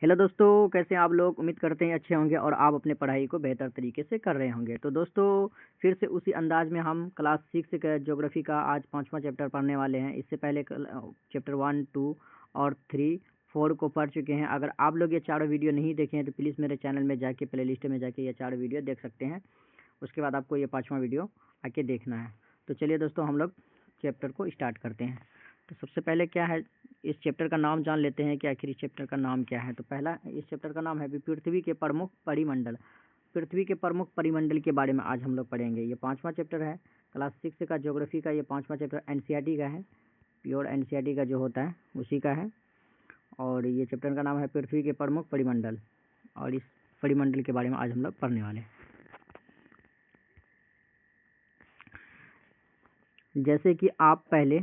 Hello दोस्तों, कैसे हैं आप लोग। उम्मीद करते हैं अच्छे होंगे और आप अपने पढ़ाई को बेहतर तरीके से कर रहे होंगे। तो दोस्तों, फिर से उसी अंदाज में हम क्लास 6 का ज्योग्राफी का आज 5वां चैप्टर पढ़ने वाले हैं। इससे पहले चैप्टर 1, 2 और 3, 4 को पढ़ चुके हैं। अगर आप लोग ये चारों वीडियो नहीं देखे हैं तो प्लीज़ मेरे चैनल में जाके प्ले लिस्ट में जाके ये चारों वीडियो देख सकते हैं। उसके बाद आपको ये 5वां वीडियो आके देखना है। तो चलिए दोस्तों, हम लोग चैप्टर को स्टार्ट करते हैं। तो सबसे पहले क्या है, इस चैप्टर का नाम जान लेते हैं कि आखिर इस चैप्टर का नाम क्या है। तो पहला इस चैप्टर का नाम है पृथ्वी के प्रमुख परिमंडल। पृथ्वी के प्रमुख परिमंडल के बारे में आज हम लोग पढ़ेंगे। ये 5वां चैप्टर है क्लास 6 का ज्योग्राफी का। ये 5वां चैप्टर एनसीईआरटी का है, प्योर एनसीईआरटी का जो होता है उसी का है। और ये चैप्टर का नाम है पृथ्वी के प्रमुख परिमंडल, और इस परिमंडल के बारे में आज हम लोग पढ़ने वाले हैं। जैसे कि आप पहले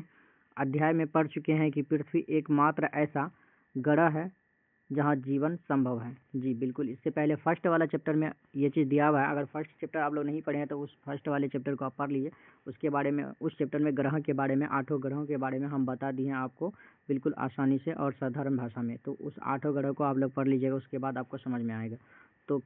अध्याय में पढ़ चुके हैं कि पृथ्वी एकमात्र ऐसा ग्रह है जहाँ जीवन संभव है। जी बिल्कुल, इससे पहले फर्स्ट वाला चैप्टर में ये चीज़ दिया हुआ है। अगर फर्स्ट चैप्टर आप लोग नहीं पढ़े हैं तो उस फर्स्ट वाले चैप्टर को आप पढ़ लीजिए। उसके बारे में, उस चैप्टर में ग्रह के बारे में, 8 ग्रहों के बारे में हम बता दिए हैं आपको बिल्कुल आसानी से और साधारण भाषा में। तो उस 8 ग्रह को आप लोग पढ़ लीजिएगा, उसके बाद आपको समझ में आएगा। तो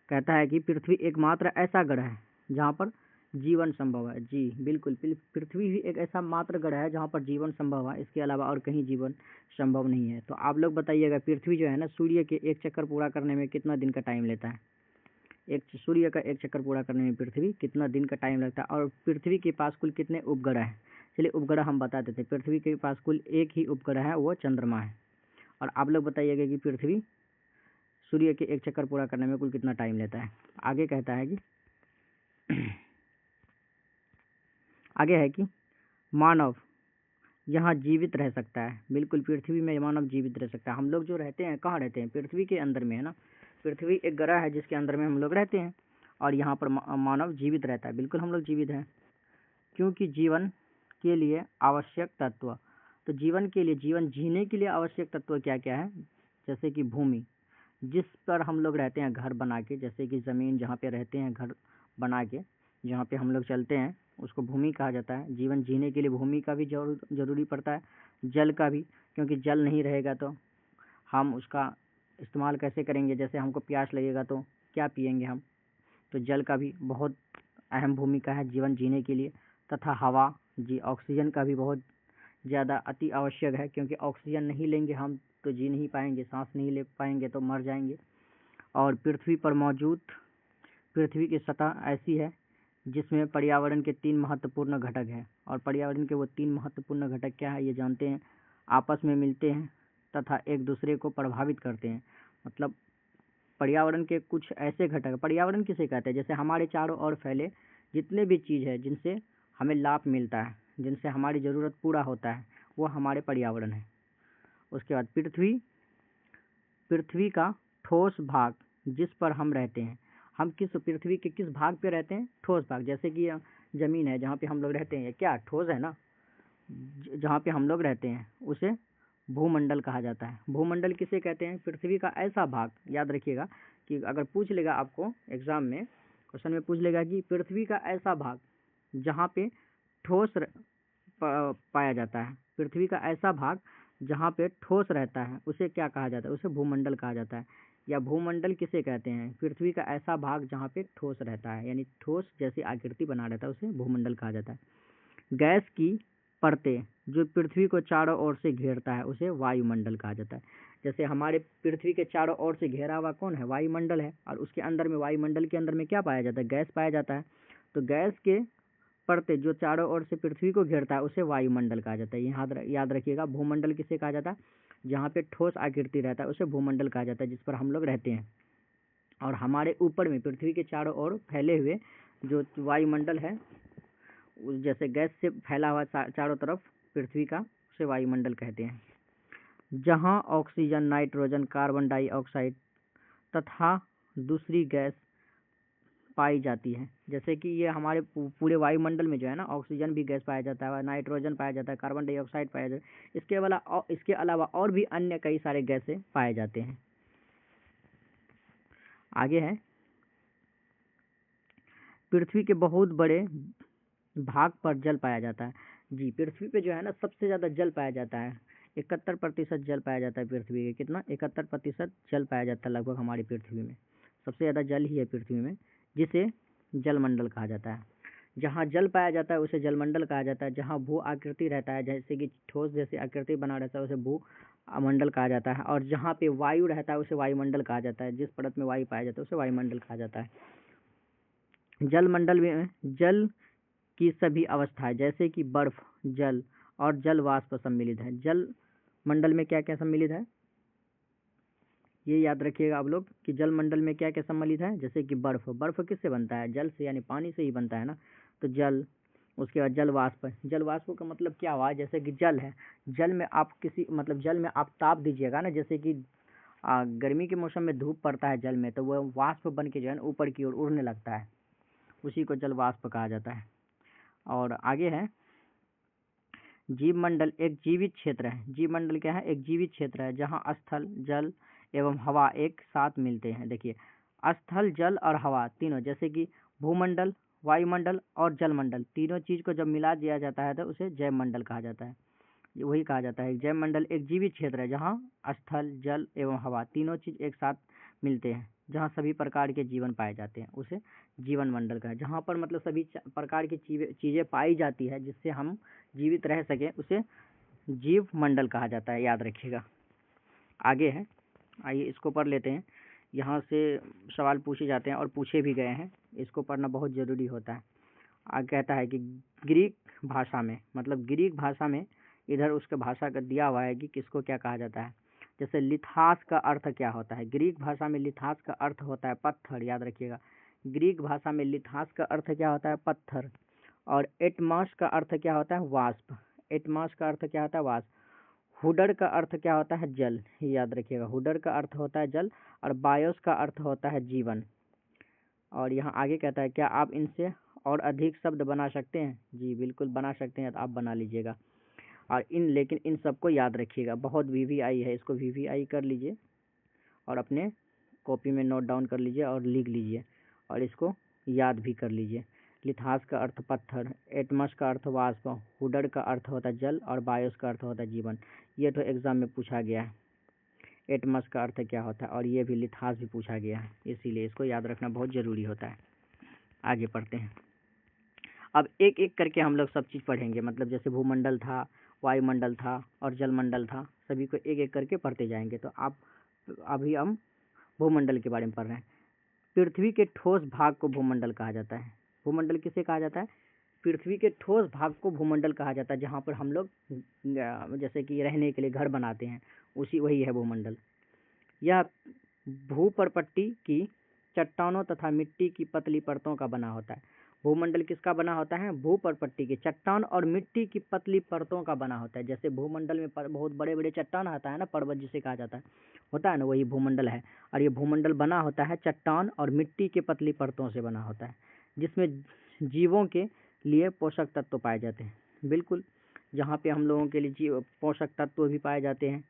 कहता है कि पृथ्वी एकमात्र ऐसा ग्रह है जहाँ पर जीवन संभव है। जी बिल्कुल, पृथ्वी ही एक ऐसा मात्र ग्रह है जहाँ पर जीवन संभव है। इसके अलावा और कहीं जीवन संभव नहीं है। तो आप लोग बताइएगा, पृथ्वी जो है ना, सूर्य के एक चक्कर पूरा करने में कितना दिन का टाइम लेता है। सूर्य का एक चक्कर पूरा करने में पृथ्वी कितना दिन का टाइम लगता है। और पृथ्वी के पास कुल कितने उपग्रह हैं। चलिए उपग्रह हम बता देते हैं। पृथ्वी के पास कुल एक ही उपग्रह है, वो चंद्रमा है। और आप लोग बताइएगा कि पृथ्वी सूर्य के एक चक्कर पूरा करने में कुल कितना टाइम लेता है। आगे कहता है कि आगे है कि मानव यहाँ जीवित रह सकता है। बिल्कुल, पृथ्वी में मानव जीवित रह सकता है। हम लोग जो रहते हैं कहाँ रहते हैं, पृथ्वी के अंदर में है ना। पृथ्वी एक ग्रह है जिसके अंदर में हम लोग रहते हैं, और यहाँ पर मानव जीवित रहता है। बिल्कुल हम लोग जीवित हैं, क्योंकि जीवन के लिए आवश्यक तत्व, तो जीवन के लिए, जीवन जीने के लिए आवश्यक तत्व क्या क्या है। जैसे कि भूमि, जिस पर हम लोग रहते हैं घर बना के, जैसे कि ज़मीन जहाँ पे रहते हैं घर बना के, जहाँ पे हम लोग चलते हैं, उसको भूमि कहा जाता है। जीवन जीने के लिए भूमि का भी जरूरी पड़ता है, जल का भी, क्योंकि जल नहीं रहेगा तो हम उसका इस्तेमाल कैसे करेंगे। जैसे हमको प्यास लगेगा तो क्या पिएंगे हम, तो जल का भी बहुत अहम भूमिका है जीवन जीने के लिए। तथा हवा, जी ऑक्सीजन का भी बहुत ज़्यादा अति आवश्यक है, क्योंकि ऑक्सीजन नहीं लेंगे हम तो जी नहीं पाएंगे, सांस नहीं ले पाएंगे तो मर जाएंगे। और पृथ्वी पर मौजूद, पृथ्वी की सतह ऐसी है जिसमें पर्यावरण के 3 महत्वपूर्ण घटक हैं। और पर्यावरण के वो 3 महत्वपूर्ण घटक क्या है ये जानते हैं। आपस में मिलते हैं तथा एक दूसरे को प्रभावित करते हैं। मतलब पर्यावरण के कुछ ऐसे घटक, पर्यावरण किसे कहते हैं, जैसे हमारे चारों ओर फैले जितने भी चीज़ है जिनसे हमें लाभ मिलता है, जिनसे हमारी ज़रूरत पूरा होता है, वो हमारे पर्यावरण है। उसके बाद पृथ्वी, पृथ्वी का ठोस भाग जिस पर हम रहते हैं। हम किस पृथ्वी के किस भाग पे रहते हैं, ठोस भाग। जैसे कि ज़मीन है जहाँ पे हम लोग रहते हैं, ये क्या ठोस है ना। जहाँ पे हम लोग रहते हैं उसे भूमंडल कहा जाता है। भूमंडल किसे कहते हैं, पृथ्वी का ऐसा भाग। याद रखिएगा कि अगर पूछ लेगा आपको एग्जाम में, क्वेश्चन में पूछ लेगा कि पृथ्वी का ऐसा भाग जहाँ पे ठोस पाया जाता है, पृथ्वी का ऐसा भाग जहाँ पे ठोस रहता है, उसे क्या कहा जाता है, उसे भूमंडल कहा जाता है। या भूमंडल किसे कहते हैं, पृथ्वी का ऐसा भाग जहाँ पे ठोस रहता है, यानी ठोस जैसी आकृति बना रहता है, उसे भूमंडल कहा जाता है। गैस की परतें जो पृथ्वी को चारों ओर से घेरता है, उसे वायुमंडल कहा जाता है। जैसे हमारे पृथ्वी के चारों ओर से घेरा हुआ कौन है, वायुमंडल है। और उसके अंदर में, वायुमंडल के अंदर में क्या पाया जाता है, गैस पाया जाता है। तो गैस के परतें जो चारों ओर से पृथ्वी को घेरता है, उसे वायुमंडल कहा जाता है। यहाँ याद रखिएगा, भूमंडल किसे कहा जाता है, जहाँ पे ठोस आकृति रहता है उसे भूमंडल कहा जाता है, जिस पर हम लोग रहते हैं। और हमारे ऊपर में पृथ्वी के चारों ओर फैले हुए जो वायुमंडल है, जैसे गैस से फैला हुआ चारों तरफ पृथ्वी का, उसे वायुमंडल कहते हैं। जहाँ ऑक्सीजन, नाइट्रोजन, कार्बन डाइऑक्साइड तथा दूसरी गैस पाई जाती है। जैसे कि ये हमारे पूरे वायुमंडल में जो है ना, ऑक्सीजन भी गैस पाया जाता है, नाइट्रोजन पाया जाता है, कार्बन डाइऑक्साइड पाया जाता है। इसके अलावा और भी अन्य कई सारे गैसें पाए जाते हैं। आगे है, पृथ्वी के बहुत बड़े भाग पर जल पाया जाता है। जी पृथ्वी पे जो है ना सबसे ज़्यादा जल पाया जाता है। 71% जल पाया जाता है पृथ्वी के। कितना? 71% जल पाया जाता है लगभग हमारी पृथ्वी में। सबसे ज़्यादा जल ही है पृथ्वी में, जिसे जलमंडल कहा जाता है। जहाँ जल पाया जाता है उसे जलमंडल कहा जाता है। जहाँ भू आकृति रहता है, जैसे कि ठोस जैसे आकृति बना रहता है, उसे भू मंडल कहा जाता है। और जहाँ पे वायु रहता है उसे वायुमंडल कहा जाता है। जिस परत में वायु पाया जाता है उसे वायुमंडल कहा जाता है। जलमंडल में जल की सभी अवस्थाएं, जैसे कि बर्फ, जल और जल वाष्प सम्मिलित है। जल मंडल में क्या क्या सम्मिलित है, ये याद रखिएगा आप लोग कि जल मंडल में क्या क्या सम्मिलित है। जैसे कि बर्फ, बर्फ किससे बनता है? जल से, यानी पानी से ही बनता है ना। तो जल, उसके बाद जल वाष्प। जल वाष्प का मतलब क्या हुआ? जैसे कि जल है, जल में आप किसी मतलब जल में आप ताप दीजिएगा ना, जैसे कि गर्मी के मौसम में धूप पड़ता है जल में, तो वह वाष्प बन के जो है ऊपर की ओर उड़ने लगता है, उसी को जल वाष्प कहा जाता है। और आगे है जीव मंडल एक जीवित क्षेत्र है। जीव मंडल क्या है? एक जीवित क्षेत्र है जहाँ स्थल, जल एवं हवा एक साथ मिलते हैं। देखिए, स्थल, जल और हवा तीनों, जैसे कि भूमंडल, वायुमंडल और जलमंडल, तीनों चीज को जब मिला दिया जाता है तो उसे जैव मंडल कहा जाता है। वही कहा जाता है जैव मंडल एक जीवित क्षेत्र है जहाँ स्थल, जल एवं हवा तीनों चीज एक साथ मिलते हैं, जहाँ सभी प्रकार के जीवन पाए जाते हैं, उसे जीवन मंडल का है। जहाँ पर मतलब सभी प्रकार की चीजें पाई जाती है जिससे हम जीवित रह सके, उसे जीव मंडल कहा जाता है, याद रखिएगा। आगे है, आइए इसको पढ़ लेते हैं। यहाँ से सवाल पूछे जाते हैं और पूछे भी गए हैं, इसको पढ़ना बहुत ज़रूरी होता है। आगे कहता है कि ग्रीक भाषा में, मतलब ग्रीक भाषा में, इधर उसके भाषा का दिया हुआ है कि किसको क्या कहा जाता है। जैसे लिथास का अर्थ क्या होता है? ग्रीक भाषा में लिथास का अर्थ होता है पत्थर, याद रखिएगा। ग्रीक भाषा में लिथास का अर्थ क्या होता है? पत्थर। और एटमॉस का अर्थ क्या होता है? वाष्प। एटमॉस का अर्थ क्या होता है? वाष्प। हुडर का अर्थ क्या होता है? जल, याद रखिएगा। हुडर का अर्थ होता है जल, और बायोस का अर्थ होता है जीवन। और यहाँ आगे कहता है क्या आप इनसे और अधिक शब्द बना सकते हैं? जी बिल्कुल बना सकते हैं, तो आप बना लीजिएगा। और लेकिन इन सबको याद रखिएगा, बहुत वीवीआई है, इसको वीवीआई कर लीजिए और अपने कॉपी में नोट डाउन कर लीजिए और लिख लीजिए, और इसको याद भी कर लीजिए। लिथास का अर्थ पत्थर, एटमस का अर्थ वाष्प, हुडर का अर्थ होता है जल, और बायोस का अर्थ होता है जीवन। ये तो एग्जाम में पूछा गया है, एटमस का अर्थ क्या होता है, और ये भी लिथास भी पूछा गया है, इसीलिए इसको याद रखना बहुत ज़रूरी होता है। आगे पढ़ते हैं। अब एक एक करके हम लोग सब चीज़ पढ़ेंगे, मतलब जैसे भूमंडल था, वायुमंडल था और जलमंडल था, सभी को एक एक करके पढ़ते जाएंगे। तो आप अभी हम भूमंडल के बारे में पढ़ रहे हैं। पृथ्वी के ठोस भाग को भूमंडल कहा जाता है। भूमंडल किसे कहा जाता है? पृथ्वी के ठोस भाग को भूमंडल कहा जाता है, जहाँ पर हम लोग जैसे कि रहने के लिए घर बनाते हैं, वही है भूमंडल। यह भूपर्पट्टी की चट्टानों तथा मिट्टी की पतली परतों का बना होता है। भूमंडल किसका बना होता है? भूपर्पट्टी की चट्टान और मिट्टी की पतली परतों का बना होता है। जैसे भूमंडल में बहुत बड़े बड़े चट्टान आता है ना, पर्वत जिसे कहा जाता है, होता है ना, वही भूमंडल है। और ये भूमंडल बना होता है चट्टान और मिट्टी के पतली परतों से बना होता है, जिसमें जीवों के लिए पोषक तत्व पाए जाते हैं। बिल्कुल, जहाँ पे हम लोगों के लिए पोषक तत्व भी पाए जाते हैं।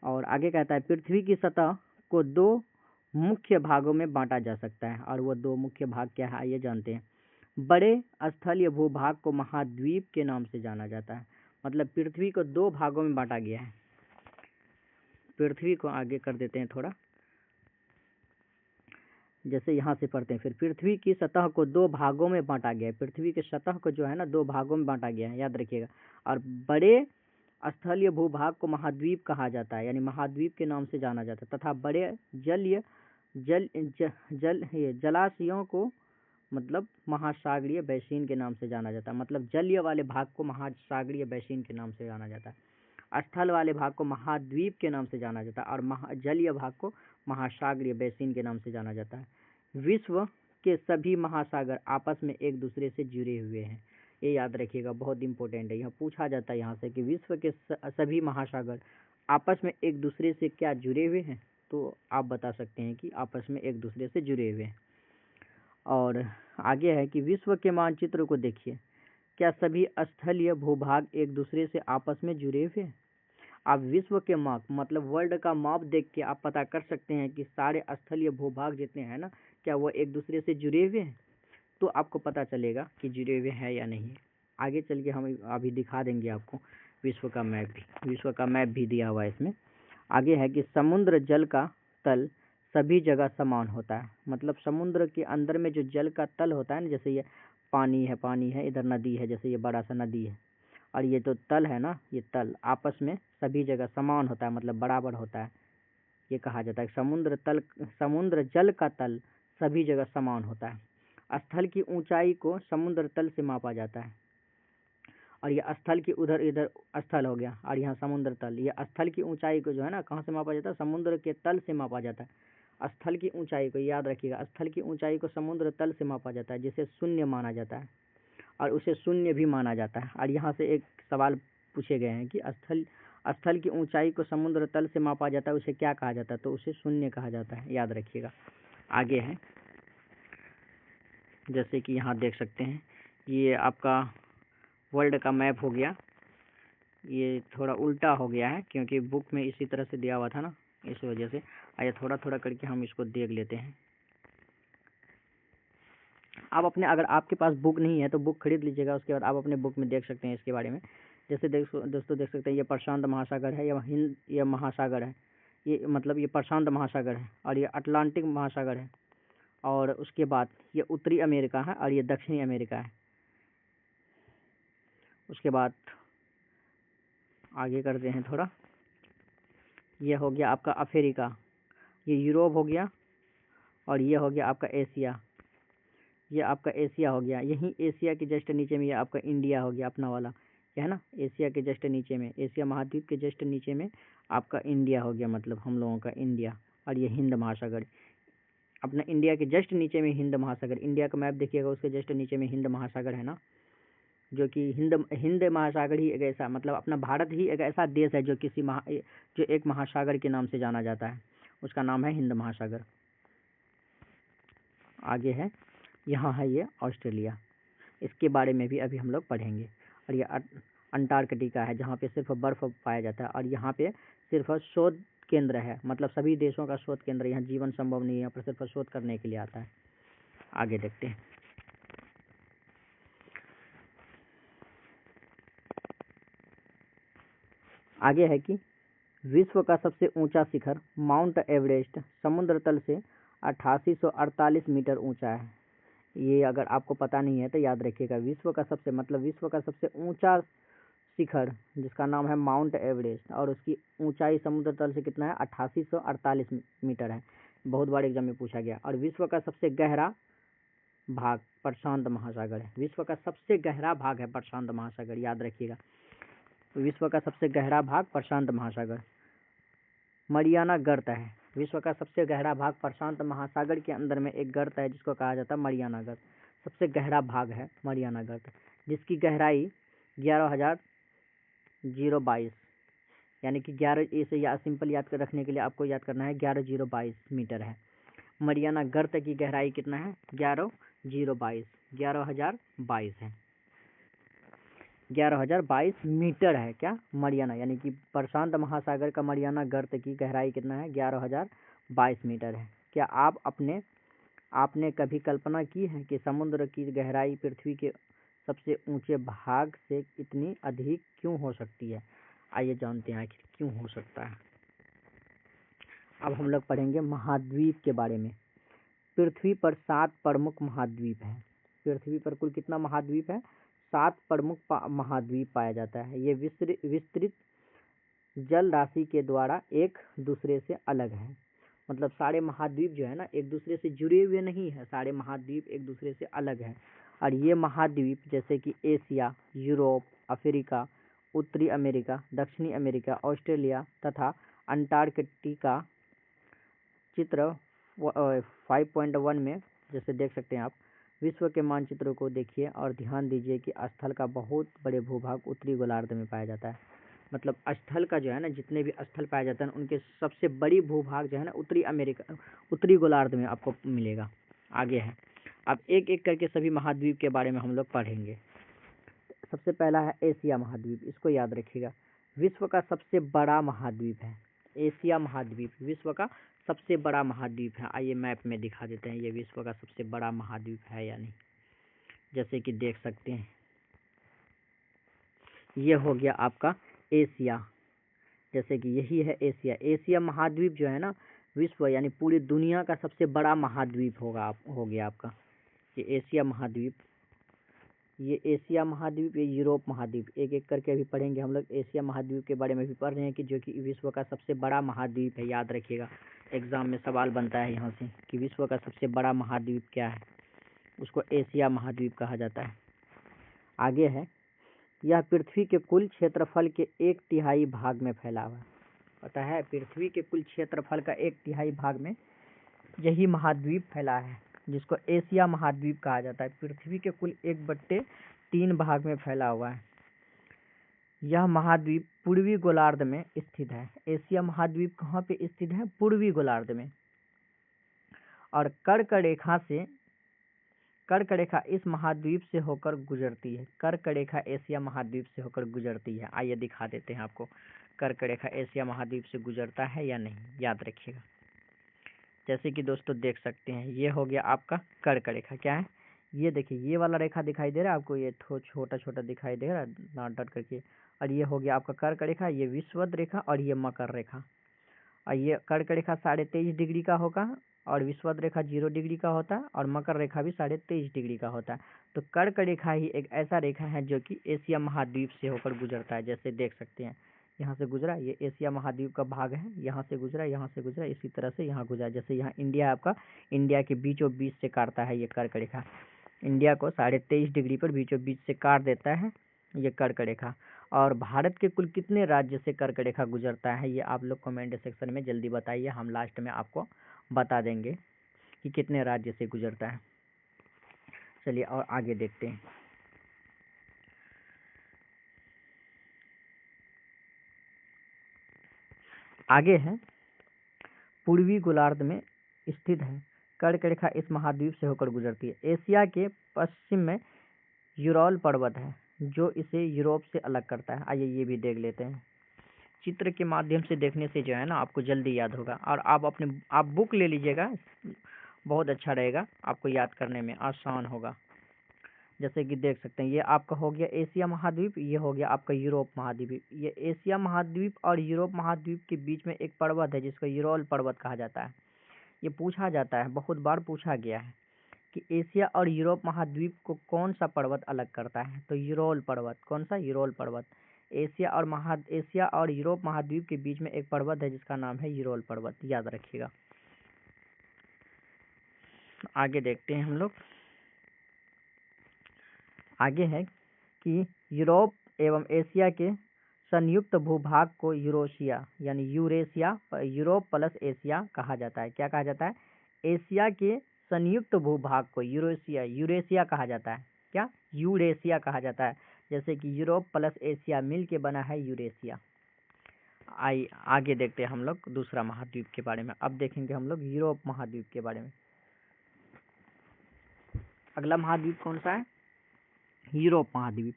और आगे कहता है पृथ्वी की सतह को दो मुख्य भागों में बांटा जा सकता है, और वो दो मुख्य भाग क्या है आइए जानते हैं। बड़े स्थलीय भूभाग को महाद्वीप के नाम से जाना जाता है। मतलब पृथ्वी को दो भागों में बांटा गया है। पृथ्वी को आगे कर देते हैं थोड़ा, जैसे यहाँ से पढ़ते हैं। फिर पृथ्वी की सतह को दो भागों में बांटा गया है। पृथ्वी की सतह को जो है ना, दो भागों में बांटा गया है, याद रखिएगा। और बड़े स्थलीय भूभाग को महाद्वीप कहा जाता है, यानी महाद्वीप के नाम से जाना जाता है। तथा बड़े जलाशयों को मतलब महासागरीय बेसिन के नाम से जाना जाता है। मतलब जलीय वाले भाग को महासागरीय बेसिन के नाम से जाना जाता है। स्थल वाले भाग को महाद्वीप के नाम से जाना जाता है, और जलीय भाग को महासागरीय बेसिन के नाम से जाना जाता है। विश्व के सभी महासागर आपस में एक दूसरे से जुड़े हुए हैं, ये याद रखिएगा, बहुत इंपॉर्टेंट है। यह पूछा जाता है यहाँ से कि विश्व के सभी महासागर आपस में एक दूसरे से क्या जुड़े हुए हैं, तो आप बता सकते हैं कि आपस में एक दूसरे से जुड़े हुए हैं। और आगे है कि विश्व के मानचित्र को देखिए, क्या सभी स्थलीय भूभाग एक दूसरे से आपस में जुड़े हुए हैं? आप विश्व के माप मतलब वर्ल्ड का माप देख के आप पता कर सकते हैं कि सारे स्थलीय भूभाग जितने हैं ना, क्या वो एक दूसरे से जुड़े हुए हैं, तो आपको पता चलेगा कि जुड़े हुए हैं या नहीं। आगे चल के हम अभी दिखा देंगे आपको। विश्व का मैप भी दिया हुआ है इसमें। आगे है कि समुद्र जल का तल सभी जगह समान होता है। मतलब समुद्र के अंदर में जो जल का तल होता है ना, जैसे ये पानी है, इधर नदी है, जैसे ये बड़ा सा नदी है, और ये जो तल है ना, ये तल आपस में सभी जगह समान होता है, मतलब बराबर होता है। ये कहा जाता है समुद्र जल का तल सभी जगह समान होता है। स्थल की ऊंचाई को समुद्र तल से मापा जाता है। और ये स्थल की इधर स्थल हो गया, और यहाँ समुद्र तल। ये स्थल की ऊंचाई को जो है ना, कहाँ से मापा जाता है? समुद्र के तल से मापा जाता है। स्थल की ऊंचाई को याद रखिएगा, स्थल की ऊंचाई को समुद्र तल से मापा जाता है, जिसे शून्य माना जाता है, और उसे शून्य भी माना जाता है। और यहाँ से एक सवाल पूछे गए हैं कि स्थल की ऊंचाई को समुद्र तल से मापा जाता है, उसे क्या कहा जाता है? तो उसे शून्य कहा जाता है, याद रखिएगा। आगे है, जैसे कि यहाँ देख सकते हैं, ये आपका वर्ल्ड का मैप हो गया। ये थोड़ा उल्टा हो गया है क्योंकि बुक में इसी तरह से दिया हुआ था ना, इस वजह से। आइए थोड़ा थोड़ा करके हम इसको देख लेते हैं। आप अपने, अगर आपके पास बुक नहीं है तो बुक खरीद लीजिएगा, उसके बाद आप अपने बुक में देख सकते हैं इसके बारे में। जैसे दोस्तों देख सकते हैं, ये प्रशांत महासागर है, ये महासागर है, ये मतलब ये प्रशांत महासागर है, और ये अटलांटिक महासागर है, और उसके बाद ये उत्तरी अमेरिका है, और ये दक्षिणी अमेरिका है। उसके बाद आगे करते हैं थोड़ा, ये हो गया आपका अफ्रीका, ये यूरोप हो गया, और ये हो गया आपका एशिया, ये आपका एशिया हो गया। यहीं एशिया के जस्ट नीचे में ये आपका इंडिया हो गया, अपना वाला, ये है ना, एशिया के जस्ट नीचे में, एशिया महाद्वीप के जस्ट नीचे में आपका इंडिया हो गया, मतलब हम लोगों का इंडिया। और ये हिंद महासागर, अपना इंडिया के जस्ट नीचे में हिंद महासागर। इंडिया का मैप देखिएगा, उसके जस्ट नीचे में हिंद महासागर है ना, जो कि हिंद महासागर ही एक ऐसा, मतलब अपना भारत ही एक ऐसा देश है जो जो एक महासागर के नाम से जाना जाता है, उसका नाम है हिंद महासागर। आगे है, यहाँ है ये ऑस्ट्रेलिया, इसके बारे में भी अभी हम लोग पढ़ेंगे। और ये अंटार्कटिका है, जहाँ पे सिर्फ बर्फ पाया जाता है, और यहाँ पे सिर्फ शोध केंद्र है, मतलब सभी देशों का शोध केंद्र। यहाँ जीवन संभव नहीं है, यहाँ पर सिर्फ शोध करने के लिए आता है। आगे देखते हैं। आगे है कि विश्व का सबसे ऊंचा शिखर माउंट एवरेस्ट समुद्र तल से 8848 मीटर ऊंचा है। ये अगर आपको पता नहीं है तो याद रखिएगा, विश्व का सबसे ऊंचा शिखर जिसका नाम है माउंट एवरेस्ट, और उसकी ऊंचाई समुद्र तल से कितना है? 8848 मीटर है। बहुत बार एग्जाम में पूछा गया। और विश्व का सबसे गहरा भाग प्रशांत महासागर है। विश्व का सबसे गहरा भाग है प्रशांत महासागर, याद रखिएगा। विश्व का सबसे गहरा भाग प्रशांत महासागर। मरियाना गर्त है, विश्व का सबसे गहरा भाग प्रशांत महासागर के अंदर में एक गर्त है जिसको कहा जाता है मरियाना गर्त। सबसे गहरा भाग है मरियाना गर्त, जिसकी गहराई 11,022, यानी कि 11, इसे या सिंपल याद कर रखने के लिए आपको याद करना है 11,022 मीटर है। मरियाना गर्त की गहराई कितना है? 11,022 है, 11,022 मीटर है क्या मरियाना, यानी कि प्रशांत महासागर का मरियाना गर्त की गहराई कितना है? 11,022 मीटर है। क्या आपने कभी कल्पना की है कि समुद्र की गहराई पृथ्वी के सबसे ऊंचे भाग से इतनी अधिक क्यों हो सकती है? आइए जानते हैं आखिर क्यों हो सकता है। अब हम लोग पढ़ेंगे महाद्वीप के बारे में। पृथ्वी पर 7 प्रमुख महाद्वीप हैं। पृथ्वी पर कुल कितना महाद्वीप है? 7 प्रमुख महाद्वीप पाया जाता है। ये विस्तृत जल राशि के द्वारा एक दूसरे से अलग है। मतलब सारे महाद्वीप जो है ना, एक दूसरे से जुड़े हुए नहीं है, सारे महाद्वीप एक दूसरे से अलग है। और ये महाद्वीप जैसे कि एशिया, यूरोप, अफ्रीका, उत्तरी अमेरिका, दक्षिणी अमेरिका, ऑस्ट्रेलिया तथा अंटार्कटिका चित्र 5.1 में जैसे देख सकते हैं आप। विश्व के मानचित्र को देखिए और ध्यान दीजिए कि स्थल का बहुत बड़े भूभाग उत्तरी गोलार्ध में पाया जाता है। मतलब स्थल का जो है ना, जितने भी स्थल पाए जाते हैं उनके सबसे बड़ी भूभाग जो है ना उत्तरी गोलार्ध में आपको मिलेगा। आगे है, अब एक एक करके सभी महाद्वीप के बारे में हम लोग पढ़ेंगे। सबसे पहला है एशिया महाद्वीप, इसको याद रखिएगा। विश्व का सबसे बड़ा महाद्वीप है एशिया महाद्वीप, विश्व का सबसे बड़ा महाद्वीप है। आइए मैप में दिखा देते हैं ये विश्व का सबसे बड़ा महाद्वीप है या नहीं। जैसे कि देख सकते हैं, ये हो गया आपका एशिया, जैसे कि यही है एशिया। एशिया महाद्वीप जो है ना, विश्व यानी पूरी दुनिया का सबसे बड़ा महाद्वीप हो गया आपका ये एशिया महाद्वीप। ये एशिया महाद्वीप, ये यूरोप महाद्वीप, एक एक करके अभी पढ़ेंगे हम लोग। एशिया महाद्वीप के बारे में भी पढ़ रहे हैं कि जो कि विश्व का सबसे बड़ा महाद्वीप है। याद रखिएगा, एग्जाम में सवाल बनता है यहाँ से कि विश्व का सबसे बड़ा महाद्वीप क्या है, उसको एशिया महाद्वीप कहा जाता है। आगे है, यह पृथ्वी के कुल क्षेत्रफल के 1/3 भाग में फैला हुआ है। पता है, पृथ्वी के कुल क्षेत्रफल का 1/3 भाग में यही महाद्वीप फैला है, जिसको एशिया महाद्वीप कहा जाता है। पृथ्वी के कुल 1/3 भाग में फैला हुआ है। यह महाद्वीप पूर्वी गोलार्ध में स्थित है। एशिया महाद्वीप कहाँ पे स्थित है? पूर्वी गोलार्ध में। और कर्क रेखा इस महाद्वीप से होकर गुजरती है। कर्क रेखा एशिया महाद्वीप से होकर गुजरती है। आइए दिखा देते हैं आपको, कर्क रेखा एशिया महाद्वीप से गुजरता है या नहीं, याद रखिएगा। जैसे कि दोस्तों देख सकते हैं, ये हो गया आपका कर्क रेखा। क्या है ये? देखिए, ये वाला रेखा दिखाई दे रहा है आपको, ये छोटा छोटा दिखाई दे रहा है डॉट डॉट करके। और ये हो गया आपका कर्क रेखा, ये विषुवत रेखा और ये मकर रेखा। और ये कर्क रेखा 23.5 डिग्री का होगा, और विषुवत रेखा 0 डिग्री का होता है, और मकर रेखा भी 23.5 डिग्री का होता है। तो कर्क रेखा ही एक ऐसा रेखा है जो कि एशिया महाद्वीप से होकर गुजरता है। जैसे देख सकते हैं, यहाँ से गुजरा, ये एशिया महाद्वीप का भाग है, यहाँ से गुजरा, इसी तरह से यहाँ गुजरा। जैसे यहाँ इंडिया आपका, इंडिया के बीचों बीच से काटता है ये कर्क रेखा, इंडिया को 23.5 डिग्री पर बीचों बीच से काट देता है ये कर्क रेखा। और भारत के कुल कितने राज्य से कर्क रेखा गुजरता है, ये आप लोग कमेंट सेक्शन में जल्दी बताइए, हम लास्ट में आपको बता देंगे कि कितने राज्य से गुजरता है। चलिए और आगे देखते हैं। आगे है, पूर्वी गोलार्ध में स्थित है। कर्क रेखा इस महाद्वीप से होकर गुजरती है। एशिया के पश्चिम में यूरल पर्वत है, जो इसे यूरोप से अलग करता है। आइए ये भी देख लेते हैं। चित्र के माध्यम से देखने से जो है ना, आपको जल्दी याद होगा। और आप बुक ले लीजिएगा, बहुत अच्छा रहेगा, आपको याद करने में आसान होगा। जैसे कि देख सकते हैं, ये आपका हो गया एशिया महाद्वीप, ये हो गया आपका यूरोप महाद्वीप। ये एशिया महाद्वीप और यूरोप महाद्वीप के बीच में एक पर्वत है जिसको यूरल पर्वत कहा जाता है। ये पूछा जाता है, बहुत बार पूछा गया है कि एशिया और यूरोप महाद्वीप को कौन सा पर्वत अलग करता है, तो यूरल पर्वत। कौन सा? यूरल पर्वत। एशिया और यूरोप महाद्वीप के बीच में एक पर्वत है जिसका नाम है यूरल पर्वत, याद रखिएगा। आगे देखते हैं हम लोग। आगे है कि यूरोप एवं एशिया के संयुक्त भूभाग को यूरेशिया यानी यूरोप प्लस एशिया कहा जाता है। क्या कहा जाता है? एशिया के संयुक्त भूभाग को यूरेशिया कहा जाता है। क्या? यूरेशिया कहा जाता है। जैसे कि यूरोप प्लस एशिया मिल के बना है यूरेशिया। आगे देखते हैं हम लोग दूसरा महाद्वीप के बारे में। अब देखेंगे हम लोग यूरोप महाद्वीप के बारे में। अगला महाद्वीप कौन सा है? यूरोप महाद्वीप।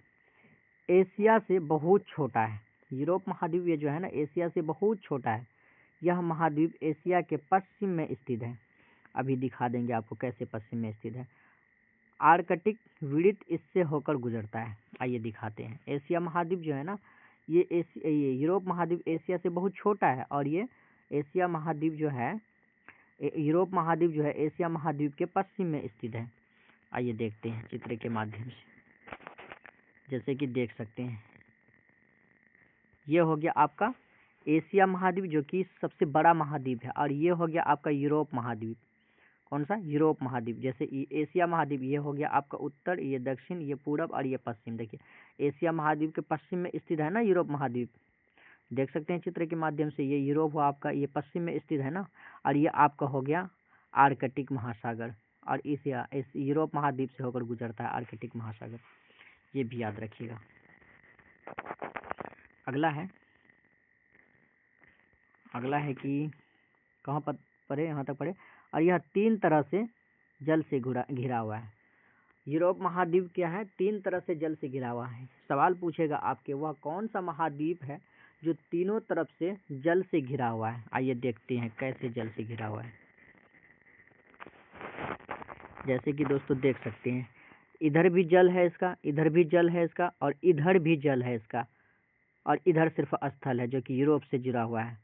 एशिया से बहुत छोटा है। यूरोप महाद्वीप ये जो है ना, एशिया से बहुत छोटा है। यह महाद्वीप एशिया के पश्चिम में स्थित है। अभी दिखा देंगे आपको कैसे पश्चिम में स्थित है। आर्कटिक विड्थ इससे होकर गुजरता है। आइए दिखाते हैं। एशिया महाद्वीप जो है ना, ये यूरोप महाद्वीप एशिया से बहुत छोटा है, और ये एशिया महाद्वीप जो है, यूरोप महाद्वीप जो है एशिया महाद्वीप के पश्चिम में स्थित है। आइए देखते हैं चित्र के माध्यम से। जैसे कि देख सकते हैं, ये हो गया आपका एशिया महाद्वीप जो कि सबसे बड़ा महाद्वीप है, और ये हो गया आपका यूरोप महाद्वीप। कौन सा? यूरोप महाद्वीप। जैसे एशिया महाद्वीप ये हो गया आपका उत्तर, ये दक्षिण, ये पूरब और ये पश्चिम। देखिए एशिया महाद्वीप के पश्चिम में स्थित है ना यूरोप महाद्वीप, देख सकते हैं चित्र के माध्यम से। ये यूरोप हुआ आपका, ये पश्चिम में स्थित है ना, और ये आपका हो गया आर्कटिक महासागर, और इस यूरोप महाद्वीप से होकर गुजरता है आर्कटिक महासागर, ये भी याद रखिएगा। अगला है कि कहाँ पर पढ़े? यहाँ तक पढ़े। और यह 3 तरह से जल से घिरा हुआ है। यूरोप महाद्वीप क्या है? 3 तरह से जल से घिरा हुआ है। सवाल पूछेगा आपके, वह कौन सा महाद्वीप है जो तीनों तरफ से जल से घिरा हुआ है? आइए देखते हैं कैसे जल से घिरा हुआ है। जैसे कि दोस्तों देख सकते हैं, इधर भी जल है इसका, इधर भी जल है इसका, और इधर भी जल है इसका, और इधर सिर्फ स्थल है जो कि यूरोप से जुड़ा हुआ है।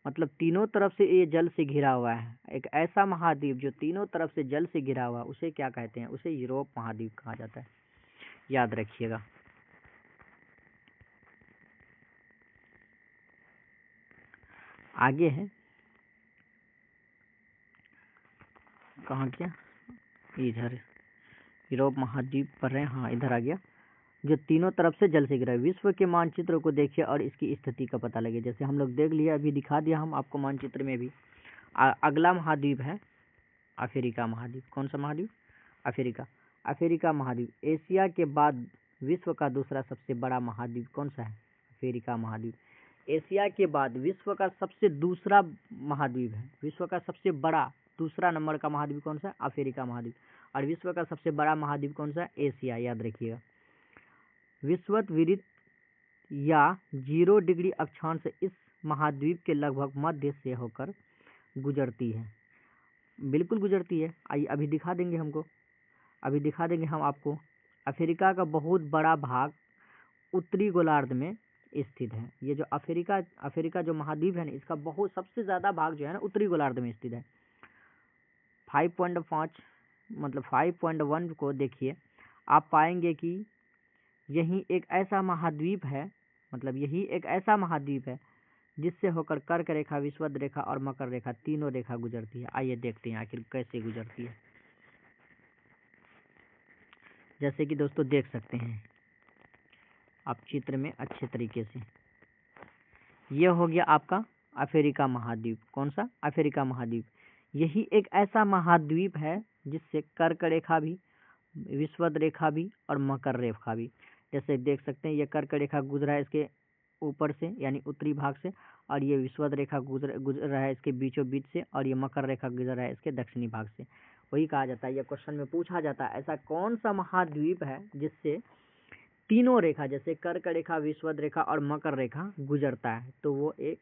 मतलब तीनों तरफ से ये जल से घिरा हुआ है। एक ऐसा महाद्वीप जो तीनों तरफ से जल से घिरा हुआ, उसे क्या कहते हैं? उसे यूरोप महाद्वीप कहा जाता है, याद रखिएगा। आगे है, कहाँ क्या, इधर यूरोप महाद्वीप पर है, हाँ इधर आ गया, जो तीनों तरफ से जल से घिरा है। विश्व के मानचित्र को देखिए और इसकी स्थिति का पता लगे। जैसे हम लोग देख लिया, अभी दिखा दिया हम आपको मानचित्र में भी। अगला महाद्वीप है अफ्रीका महाद्वीप। कौन सा महाद्वीप? अफ्रीका। अफ्रीका महाद्वीप एशिया के बाद विश्व का दूसरा सबसे बड़ा महाद्वीप कौन सा है? अफ्रीका महाद्वीप एशिया के बाद विश्व का सबसे दूसरा महाद्वीप है। विश्व का सबसे बड़ा दूसरा नंबर का महाद्वीप कौन सा है? अफ्रीका महाद्वीप। और विश्व का सबसे बड़ा महाद्वीप कौन सा है? एशिया, याद रखिएगा। विषुवत विदित या 0 डिग्री अक्षांश इस महाद्वीप के लगभग मध्य से होकर गुजरती है। बिल्कुल गुजरती है। आइए अभी दिखा देंगे हमको, अभी दिखा देंगे हम आपको। अफ्रीका का बहुत बड़ा भाग उत्तरी गोलार्ध में स्थित है। ये जो अफ्रीका जो महाद्वीप है ना, इसका बहुत सबसे ज़्यादा भाग जो है ना उत्तरी गोलार्ध में स्थित है। 5.5 मतलब 5.1 को देखिए, आप पाएंगे कि यही एक ऐसा महाद्वीप है, मतलब यही एक ऐसा महाद्वीप है जिससे होकर कर्क रेखा, विषुवत रेखा और मकर रेखा तीनों रेखा गुजरती है। आइए देखते हैं आखिर कैसे गुजरती है। जैसे कि दोस्तों देख सकते हैं आप चित्र में अच्छे तरीके से, यह हो गया आपका अफ्रीका महाद्वीप। कौन सा? अफ्रीका महाद्वीप। यही एक ऐसा महाद्वीप है जिससे कर्क रेखा भी, विषुवत रेखा भी और मकर रेखा भी, जैसे देख सकते हैं ये कर्क रेखा गुजरा है इसके ऊपर से यानी उत्तरी भाग से, और ये विषुवत रेखा गुजर रहा है इसके बीचों बीच से, और ये मकर रेखा गुजर रहा है इसके दक्षिणी भाग से। वही कहा जाता है, ये क्वेश्चन में पूछा जाता है ऐसा कौन सा महाद्वीप है जिससे तीनों रेखा जैसे कर्क रेखा, विषुवत रेखा और मकर रेखा गुजरता है, तो वो एक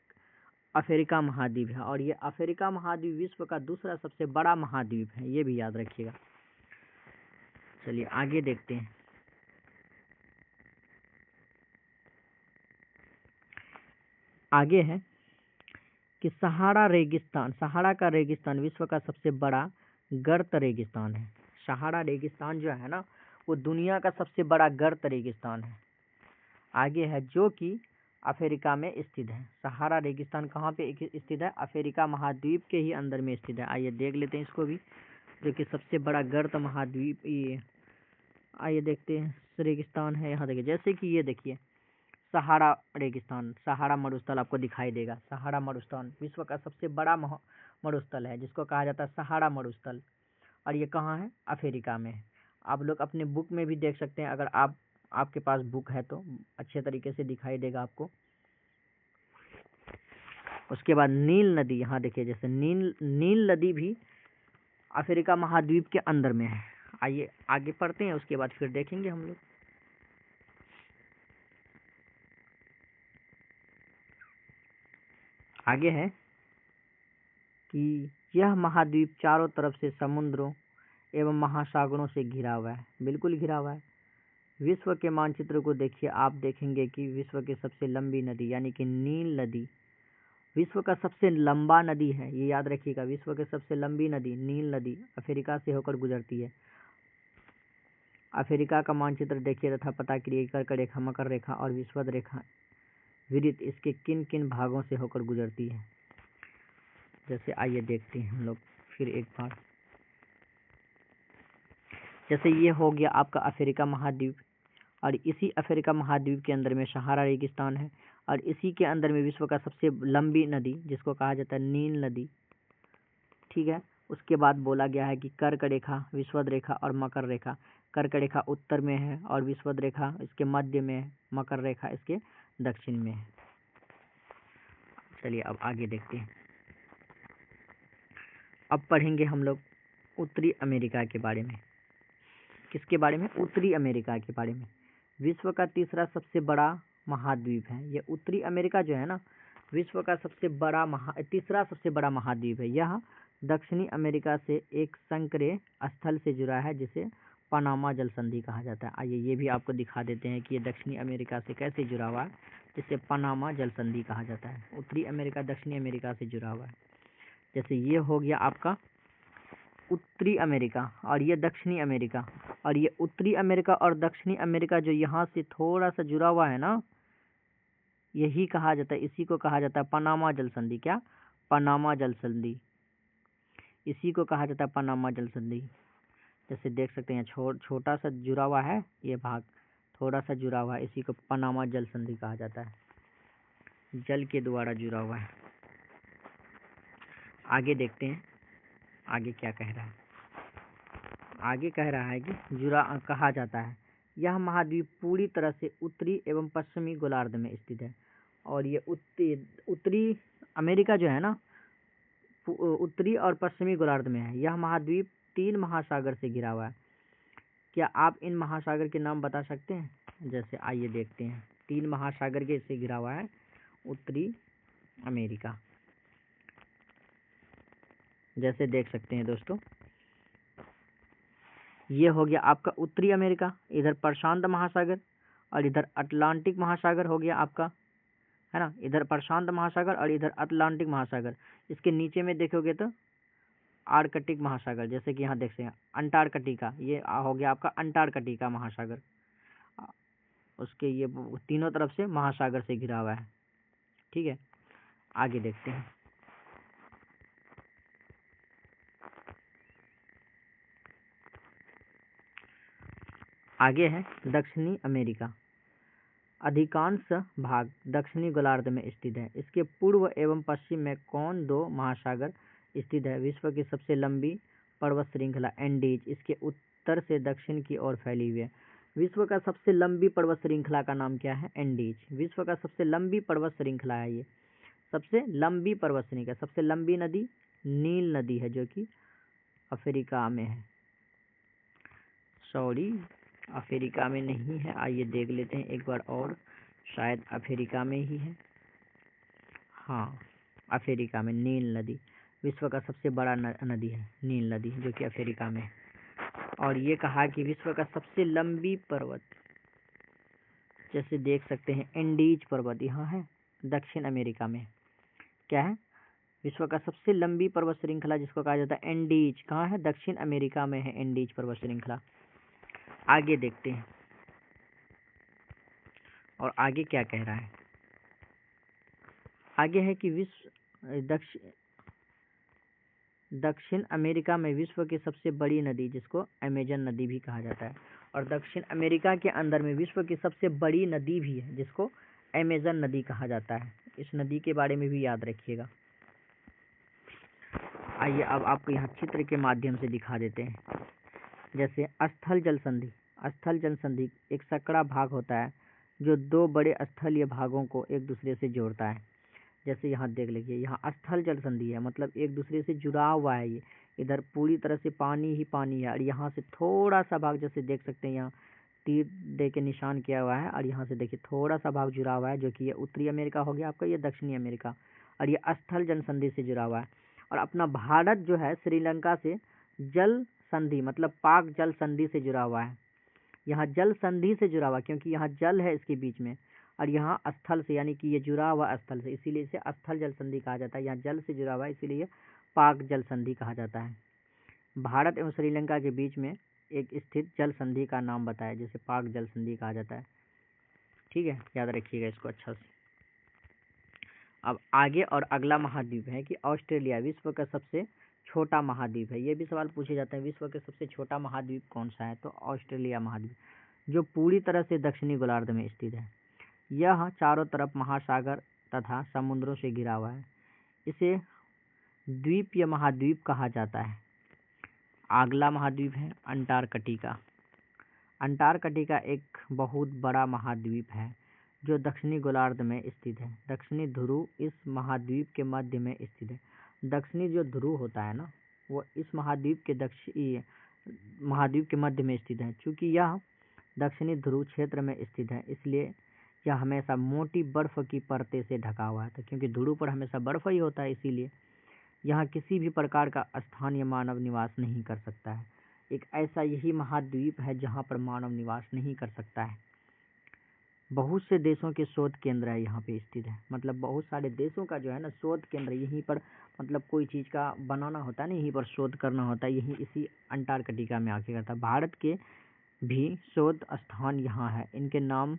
अफ्रीका महाद्वीप है। और ये अफ्रीका महाद्वीप विश्व का दूसरा सबसे बड़ा महाद्वीप है, ये भी याद रखिएगा। चलिए आगे देखते हैं। आगे है कि सहारा रेगिस्तान, सहारा का रेगिस्तान विश्व का सबसे बड़ा गर्त रेगिस्तान है। सहारा रेगिस्तान जो है ना, वो दुनिया का सबसे बड़ा गर्त रेगिस्तान है। आगे है जो कि अफ्रीका में स्थित है। सहारा रेगिस्तान कहाँ पे स्थित है? अफ्रीका महाद्वीप के ही अंदर में स्थित है। आइए देख लेते हैं इसको भी, जो कि सबसे बड़ा गर्त महाद्वीप ये। आइए देखते हैं रेगिस्तान है, यहाँ देखिए, जैसे कि ये देखिए सहारा रेगिस्तान, सहारा मरुस्थल आपको दिखाई देगा। सहारा मरुस्थल विश्व का सबसे बड़ा मरुस्थल है जिसको कहा जाता है सहारा मरुस्थल, और ये कहाँ है? अफ्रीका में है। आप लोग अपने बुक में भी देख सकते हैं, अगर आपके पास बुक है तो अच्छे तरीके से दिखाई देगा आपको। उसके बाद नील नदी, यहाँ देखिए जैसे नील नदी भी अफ्रीका महाद्वीप के अंदर में है। आइए आगे पढ़ते हैं, उसके बाद फिर देखेंगे हम लोग। आगे है कि यह महाद्वीप चारों तरफ से समुद्रों एवं महासागरों से घिरा हुआ है, बिल्कुल घिरा हुआ है। विश्व के मानचित्र को देखिए, आप देखेंगे कि विश्व की सबसे लंबी नदी यानी कि नील नदी विश्व का सबसे लंबा नदी है, ये याद रखिएगा। विश्व की सबसे लंबी नदी नील नदी अफ्रीका से होकर गुजरती है। अफ्रीका का मानचित्र देखिए तथा पता करिए कर्क रेखा, मकर रेखा और विषुवत रेखा विदित इसके किन किन भागों से होकर गुजरती है। जैसे आइए देखते हैं हम लोग फिर एक बार। जैसे ये हो गया आपका अफ्रीका महाद्वीप, और इसी अफ्रीका महाद्वीप के अंदर में सहारा रेगिस्तान है, और इसी के अंदर में विश्व का सबसे लंबी नदी जिसको कहा जाता है नील नदी, ठीक है। उसके बाद बोला गया है कि कर्क रेखा, विषुवत रेखा और मकर रेखा। कर्क रेखा उत्तर में है और विषुवत रेखा इसके मध्य में है, मकर रेखा इसके दक्षिण में है। चलिए अब आगे देखते हैं। अब पढ़ेंगे हम लोग उत्तरी अमेरिका के बारे में। किसके बारे में? उत्तरी अमेरिका के बारे में। विश्व का तीसरा सबसे बड़ा महाद्वीप है ये उत्तरी अमेरिका जो है ना, विश्व का सबसे बड़ा तीसरा सबसे बड़ा महाद्वीप है। यह दक्षिणी अमेरिका से एक संकरे स्थल से जुड़ा है जिसे पनामा जल संधि कहा जाता है। आइए ये भी आपको दिखा देते हैं कि ये दक्षिणी अमेरिका से कैसे जुड़ा हुआ है। जिसे पनामा जल संधि कहा जाता है। उत्तरी अमेरिका दक्षिणी अमेरिका से जुड़ा हुआ है। जैसे ये हो गया आपका उत्तरी अमेरिका और ये दक्षिणी अमेरिका, और ये उत्तरी अमेरिका और दक्षिणी अमेरिका जो यहाँ से थोड़ा सा जुड़ा हुआ है ना, यही कहा जाता है, इसी को कहा जाता है पनामा जल संधि। क्या? पनामा जल संधि, इसी को कहा जाता है पनामा जल संधि। जैसे देख सकते हैं छोटा सा जुड़ा हुआ है, ये भाग थोड़ा सा जुड़ा हुआ है, इसी को पनामा जल संधि कहा जाता है, जल के द्वारा जुड़ा हुआ है। आगे देखते हैं आगे क्या कह रहा है। आगे कह रहा है कि कहा जाता है यह महाद्वीप पूरी तरह से उत्तरी एवं पश्चिमी गोलार्ध में स्थित है। और ये उत्तरी अमेरिका जो है ना, उत्तरी और पश्चिमी गोलार्ध में है। यह महाद्वीप 3 महासागर से घिरा हुआ है। क्या आप इन महासागर के नाम बता सकते हैं? जैसे आइए देखते हैं। 3 महासागर के से घिरा हुआ है उत्तरी अमेरिका। जैसे देख सकते हैं दोस्तों, ये हो गया आपका उत्तरी अमेरिका, इधर प्रशांत महासागर और इधर अटलांटिक महासागर हो गया आपका, है ना। इधर प्रशांत महासागर और इधर अटलांटिक महासागर। इसके नीचे में देखोगे तो आर्कटिक महासागर, जैसे कि यहाँ देख सकते हैं अंटार्कटिका, ये हो गया आपका अंटार्कटिका महासागर। उसके ये तीनों तरफ से महासागर से घिरा हुआ है। ठीक है, आगे देखते हैं। आगे है दक्षिणी अमेरिका। अधिकांश भाग दक्षिणी गोलार्ध में स्थित है। इसके पूर्व एवं पश्चिम में कौन 2 महासागर स्थित है? विश्व की सबसे लंबी पर्वत श्रृंखला एंडीज इसके उत्तर से दक्षिण की ओर फैली हुई है। विश्व का सबसे लंबी पर्वत श्रृंखला का नाम क्या है? एंडीज। विश्व का सबसे लंबी पर्वत श्रृंखला है ये, सबसे लंबी पर्वत श्रृंखला। सबसे लंबी नदी नील नदी है, जो कि अफ्रीका में है। सॉरी, अफ्रीका में नहीं है। आइए देख लेते हैं एक बार और, शायद अफ्रीका में ही है। हाँ, अफ्रीका में नील नदी विश्व का सबसे बड़ा नदी है, नील नदी, जो कि अफ्रीका में है। और ये कहा कि विश्व का सबसे लंबी पर्वत, जैसे देख सकते हैं एंडीज पर्वत यहाँ है दक्षिण अमेरिका में। क्या है? विश्व का सबसे लंबी पर्वत श्रृंखला जिसको कहा जाता है एंडीज, कहाँ है? दक्षिण अमेरिका में है एंडीज पर्वत श्रृंखला। आगे देखते हैं और आगे क्या कह रहा है। आगे है कि दक्षिण अमेरिका में विश्व की सबसे बड़ी नदी, जिसको अमेजन नदी भी कहा जाता है, और दक्षिण अमेरिका के अंदर में विश्व की सबसे बड़ी नदी भी है, जिसको अमेजन नदी कहा जाता है। इस नदी के बारे में भी याद रखिएगा। आइए अब आपको यहाँ चित्र के माध्यम से दिखा देते हैं। जैसे स्थल जल संधि। स्थल जल संधि एक सकड़ा भाग होता है जो 2 बड़े स्थलीय भागों को एक दूसरे से जोड़ता है। जैसे यहाँ देख लीजिए, यहाँ स्थल जल संधि है, मतलब एक दूसरे से जुड़ा हुआ है। ये इधर पूरी तरह से पानी ही पानी है, और यहाँ से थोड़ा सा भाग, जैसे देख सकते हैं यहाँ तीर दे के निशान किया हुआ है, और यहाँ से देखिए थोड़ा सा भाग जुड़ा हुआ है, जो कि ये उत्तरी अमेरिका हो गया आपका, ये दक्षिणी अमेरिका, और ये स्थल जल संधि से जुड़ा हुआ है। और अपना भारत जो है श्रीलंका से जल संधि मतलब पाक जल संधि से जुड़ा हुआ है। यहाँ जल संधि से जुड़ा हुआ, क्योंकि यहाँ जल है इसके बीच में, और यहाँ स्थल से, यानी कि ये जुड़ा हुआ स्थल से, इसीलिए इसे स्थल जल संधि कहा जाता है। यहाँ जल से जुड़ा हुआ है, इसीलिए पाक जल संधि कहा जाता है। भारत एवं श्रीलंका के बीच में एक स्थित जल संधि का नाम बताया, जिसे पाक जल संधि कहा जाता है। ठीक है, याद रखिएगा इसको अच्छा से। अब आगे और अगला महाद्वीप है कि ऑस्ट्रेलिया विश्व का सबसे छोटा महाद्वीप है। ये भी सवाल पूछे जाते हैं, विश्व का सबसे छोटा महाद्वीप कौन सा है? तो ऑस्ट्रेलिया महाद्वीप, जो पूरी तरह से दक्षिणी गोलार्ध में स्थित है। यह चारों तरफ महासागर तथा समुद्रों से घिरा हुआ है। इसे द्वीप या महाद्वीप कहा जाता है। अगला महाद्वीप है अंटार्कटिका। अंटार्कटिका एक बहुत बड़ा महाद्वीप है जो दक्षिणी गोलार्ध में स्थित है। दक्षिणी ध्रुव इस महाद्वीप के मध्य में स्थित है। दक्षिणी जो ध्रुव होता है ना, वो इस महाद्वीप के मध्य में स्थित है। चूँकि यह दक्षिणी ध्रुव क्षेत्र में स्थित है, इसलिए यह हमेशा मोटी बर्फ की परतों से ढका हुआ है। तो क्योंकि ध्रुव पर हमेशा बर्फ ही होता है, इसीलिए यहाँ किसी भी प्रकार का स्थानीय मानव निवास नहीं कर सकता है। एक ऐसा यही महाद्वीप है जहाँ पर मानव निवास नहीं कर सकता है। बहुत से देशों के शोध केंद्र है यहाँ पे स्थित है, मतलब बहुत सारे देशों का जो है ना शोध केंद्र यहीं पर, मतलब कोई चीज़ का बनाना होता है ना, यहीं पर शोध करना होता है, यहीं इसी अंटार्कटिका में आके करता है। भारत के भी शोध स्थान यहाँ है, इनके नाम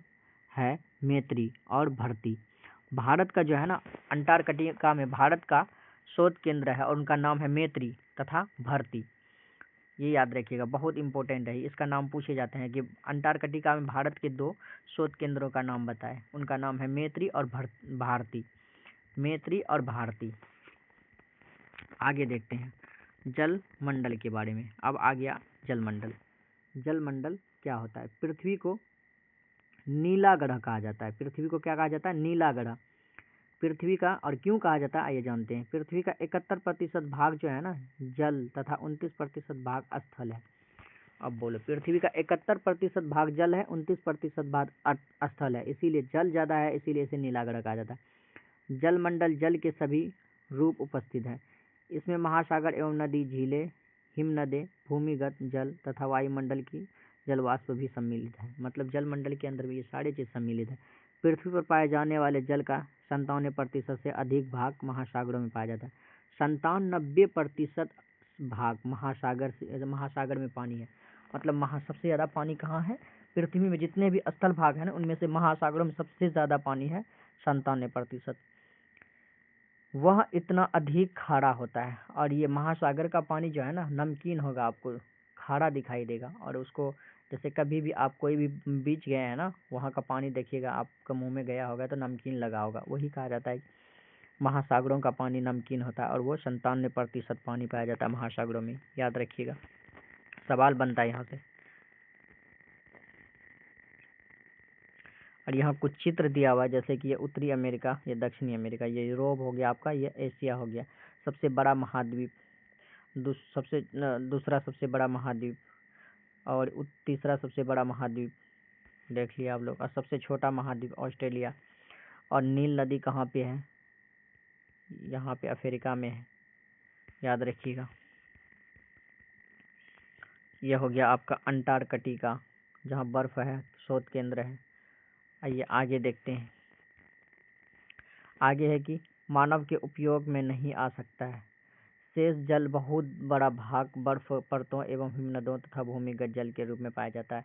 है मैत्री और भर्ती। भारत का जो है ना अंटार्कटिका में भारत का शोध केंद्र है और उनका नाम है मैत्री तथा भर्ती। ये याद रखिएगा, बहुत इंपॉर्टेंट है, इसका नाम पूछे जाते हैं कि अंटार्कटिका में भारत के 2 शोध केंद्रों का नाम बताएं। उनका नाम है मैत्री और भारती। मैत्री और भारती। आगे देखते हैं जल मंडल के बारे में। अब आ गया जलमंडल। जलमंडल क्या होता है? पृथ्वी को नीला ग्रह कहा जाता है। पृथ्वी को क्या कहा जाता है? नीला ग्रह। पृथ्वी का, और क्यों कहा जाता है आइए जानते हैं। पृथ्वी का 71% भाग जो है ना जल तथा 29% भाग स्थल है। अब बोलो, पृथ्वी का 71% भाग जल है, 29% भाग स्थल है, इसीलिए जल ज़्यादा है, इसीलिए इसे नीला ग्रह कहा जाता है। जलमंडल जल के सभी रूप उपस्थित हैं। इसमें महासागर एवं नदी, झीलें, हिमनदें, भूमिगत जल तथा वायुमंडल की जलवाष्प भी सम्मिलित है। मतलब जलमंडल के अंदर भी ये सारी चीज़ सम्मिलित है। पृथ्वी पर पाए जाने वाले जल का 97% से अधिक भाग महासागरों में पाया जाता है। 97% भाग महासागर में पानी है। मतलब सबसे ज़्यादा पानी कहाँ है? पृथ्वी में जितने भी स्थल भाग हैं ना उनमें से महासागरों में सबसे ज़्यादा पानी है, 97%। वह इतना अधिक खारा होता है, और ये महासागर का पानी जो है ना नमकीन होगा, आपको खारा दिखाई देगा। और उसको जैसे कभी भी आप कोई भी बीच गए हैं ना, वहाँ का पानी देखिएगा, आपका मुंह में गया होगा तो नमकीन लगा होगा, वही कहा जाता है महासागरों का पानी नमकीन होता है। और वो 97% पानी पाया जाता है महासागरों में, याद रखिएगा। सवाल बनता है यहाँ से। और यहाँ कुछ चित्र दिया हुआ है, जैसे कि ये उत्तरी अमेरिका, ये दक्षिणी अमेरिका, ये यूरोप हो गया आपका, ये एशिया हो गया। सबसे बड़ा महाद्वीप, दूसरा सबसे बड़ा महाद्वीप, और तीसरा सबसे बड़ा महाद्वीप देख लिया आप लोग। और सबसे छोटा महाद्वीप ऑस्ट्रेलिया। और नील नदी कहाँ पे है? यहाँ पे अफ्रीका में है, याद रखिएगा। यह हो गया आपका अंटार्कटिका, जहाँ बर्फ है, शोध केंद्र है। आइए आगे देखते हैं। आगे है कि मानव के उपयोग में नहीं आ सकता है। शेष जल बहुत बड़ा भाग बर्फ परतों एवं हिमनदों तथा भूमिगत जल के रूप में पाया जाता है।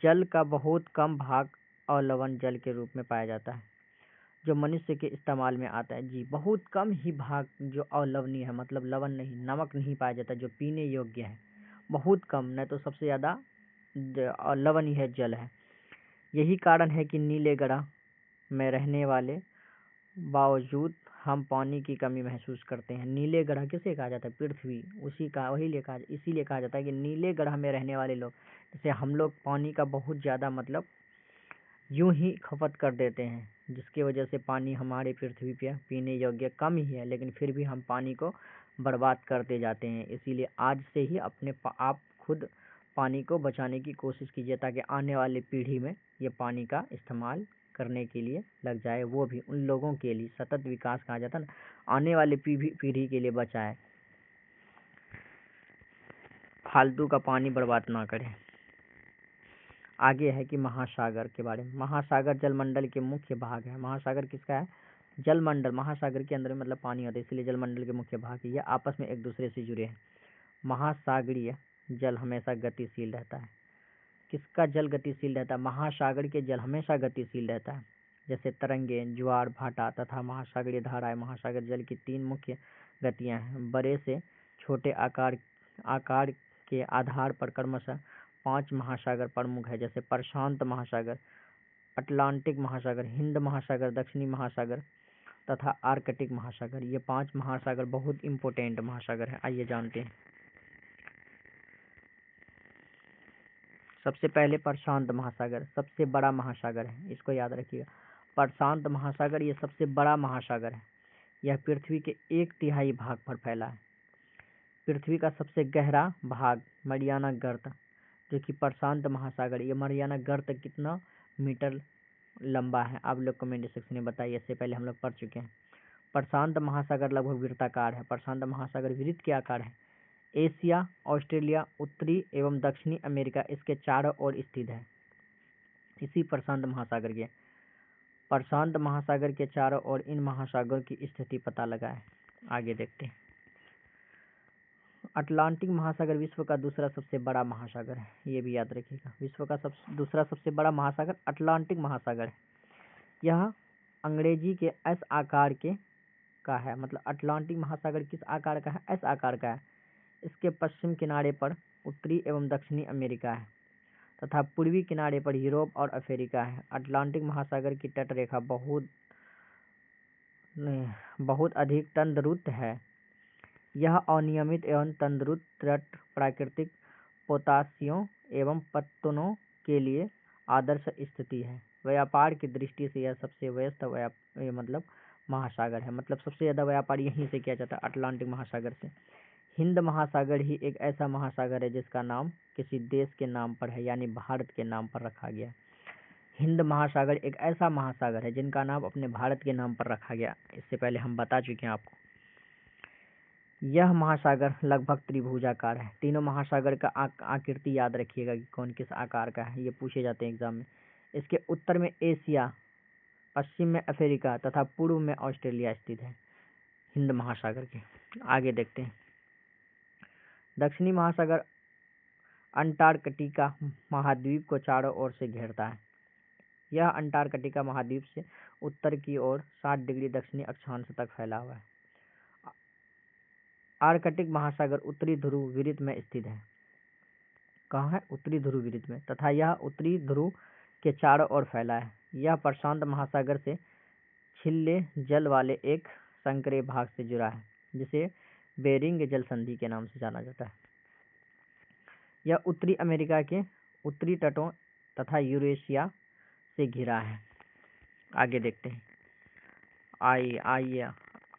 जल का बहुत कम भाग अलवण जल के रूप में पाया जाता है, जो मनुष्य के इस्तेमाल में आता है। जी, बहुत कम ही भाग जो अलवणीय है, मतलब लवण नहीं, नमक नहीं पाया जाता, जो पीने योग्य है, बहुत कम, नहीं तो सबसे ज़्यादा लवणीय जल है। यही कारण है कि नीले ग्रह में रहने वाले बावजूद हम पानी की कमी महसूस करते हैं। नीले ग्रह किसे कहा जाता है? पृथ्वी, इसीलिए कहा जाता है कि नीले ग्रह में रहने वाले लोग, जैसे हम लोग पानी का बहुत ज़्यादा मतलब यूं ही खपत कर देते हैं, जिसकी वजह से पानी हमारे पृथ्वी पे पीने योग्य कम ही है, लेकिन फिर भी हम पानी को बर्बाद करते जाते हैं। इसीलिए आज से ही आप खुद पानी को बचाने की कोशिश कीजिए, ताकि आने वाली पीढ़ी में ये पानी का इस्तेमाल करने के लिए लग जाए। वो भी उन लोगों के लिए, सतत विकास कहा जाता है ना, आने वाली पीढ़ी के लिए बचाए, फालतू का पानी बर्बाद ना करें। आगे है कि महासागर के बारे में। महासागर जलमंडल के मुख्य भाग है। महासागर किसका है? जलमंडल, महासागर के अंदर मतलब पानी होता है, इसलिए जलमंडल के मुख्य भाग है। ये आपस में एक दूसरे से जुड़े हैं। महासागरीय जल हमेशा गतिशील रहता है। किसका जल गतिशील रहता है? महासागर के जल हमेशा गतिशील रहता है, जैसे तरंगे, ज्वार भाटा तथा महासागरीय धाराएं। महासागर जल की 3 मुख्य गतियां हैं। बड़े से छोटे आकार के आधार पर क्रमशः 5 महासागर प्रमुख है, जैसे प्रशांत महासागर, अटलांटिक महासागर, हिंद महासागर, दक्षिणी महासागर तथा आर्कटिक महासागर। ये 5 महासागर बहुत इंपॉर्टेंट महासागर है। आइए जानते हैं। सबसे पहले प्रशांत महासागर सबसे बड़ा महासागर है, इसको याद रखिएगा। प्रशांत महासागर ये सबसे बड़ा महासागर है। यह पृथ्वी के 1/3 भाग पर फैला है। पृथ्वी का सबसे गहरा भाग मरियाना गर्त, जो कि प्रशांत महासागर। ये मरियाना गर्त कितना मीटर लंबा है, आप लोग कमेंट सेक्शन में बताइए। इससे पहले हम लोग पढ़ चुके हैं। प्रशांत महासागर लगभग वृत्ताकार है। प्रशांत महासागर वृत्त के आकार है। एशिया, ऑस्ट्रेलिया, उत्तरी एवं दक्षिणी अमेरिका इसके चारों ओर स्थित है। इसी प्रशांत महासागर के चारों ओर इन महासागरों की स्थिति पता लगाएं। आगे देखते हैं। अटलांटिक महासागर विश्व का दूसरा सबसे बड़ा महासागर है, ये भी याद रखिएगा। विश्व का दूसरा सबसे बड़ा महासागर अटलांटिक महासागर है। यह अंग्रेजी के एस आकार का है, मतलब अटलांटिक महासागर किस आकार का है? एस आकार का है। इसके पश्चिम किनारे पर उत्तरी एवं दक्षिणी अमेरिका है तथा पूर्वी किनारे पर यूरोप और अफ्रीका है। अटलांटिक महासागर की तटरेखा बहुत अधिक तंद्रुत है। यह अनियमित एवं तंद्रुत तट प्राकृतिक पोतासियों एवं पत्तनों के लिए आदर्श स्थिति है। व्यापार की दृष्टि से यह सबसे व्यस्त मतलब महासागर है, मतलब सबसे ज़्यादा व्यापार यहीं से किया जाता है, अटलांटिक महासागर से। हिंद महासागर ही एक ऐसा महासागर है जिसका नाम किसी देश के नाम पर है, यानी भारत के नाम पर रखा गया। हिंद महासागर एक ऐसा महासागर है जिनका नाम अपने भारत के नाम पर रखा गया। इससे पहले हम बता चुके हैं आपको। यह महासागर लगभग त्रिभुजाकार है। तीनों महासागर का आकृति याद रखिएगा कि कौन किस आकार का है, ये पूछे जाते हैं एग्जाम में। इसके उत्तर में एशिया, पश्चिम में अफ्रीका तथा पूर्व में ऑस्ट्रेलिया स्थित है, हिंद महासागर के। आगे देखते हैं। दक्षिणी महासागर अंटार्कटिका महाद्वीप को चारों ओर से घेरता है। यह अंटार्कटिका महाद्वीप से उत्तर की ओर 60 डिग्री दक्षिणी अक्षांश तक फैला हुआ है। आर्कटिक महासागर उत्तरी ध्रुव वृत्त में स्थित है। कहाँ है? उत्तरी ध्रुव वृत्त में, तथा यह उत्तरी ध्रुव के चारों ओर फैला है। यह प्रशांत महासागर से छिल्ले जल वाले एक संकरे भाग से जुड़ा है जिसे बेरिंग जल संधि के नाम से जाना जाता है। यह उत्तरी अमेरिका के उत्तरी तटों तथा यूरेशिया से घिरा है। आगे देखते हैं। आइए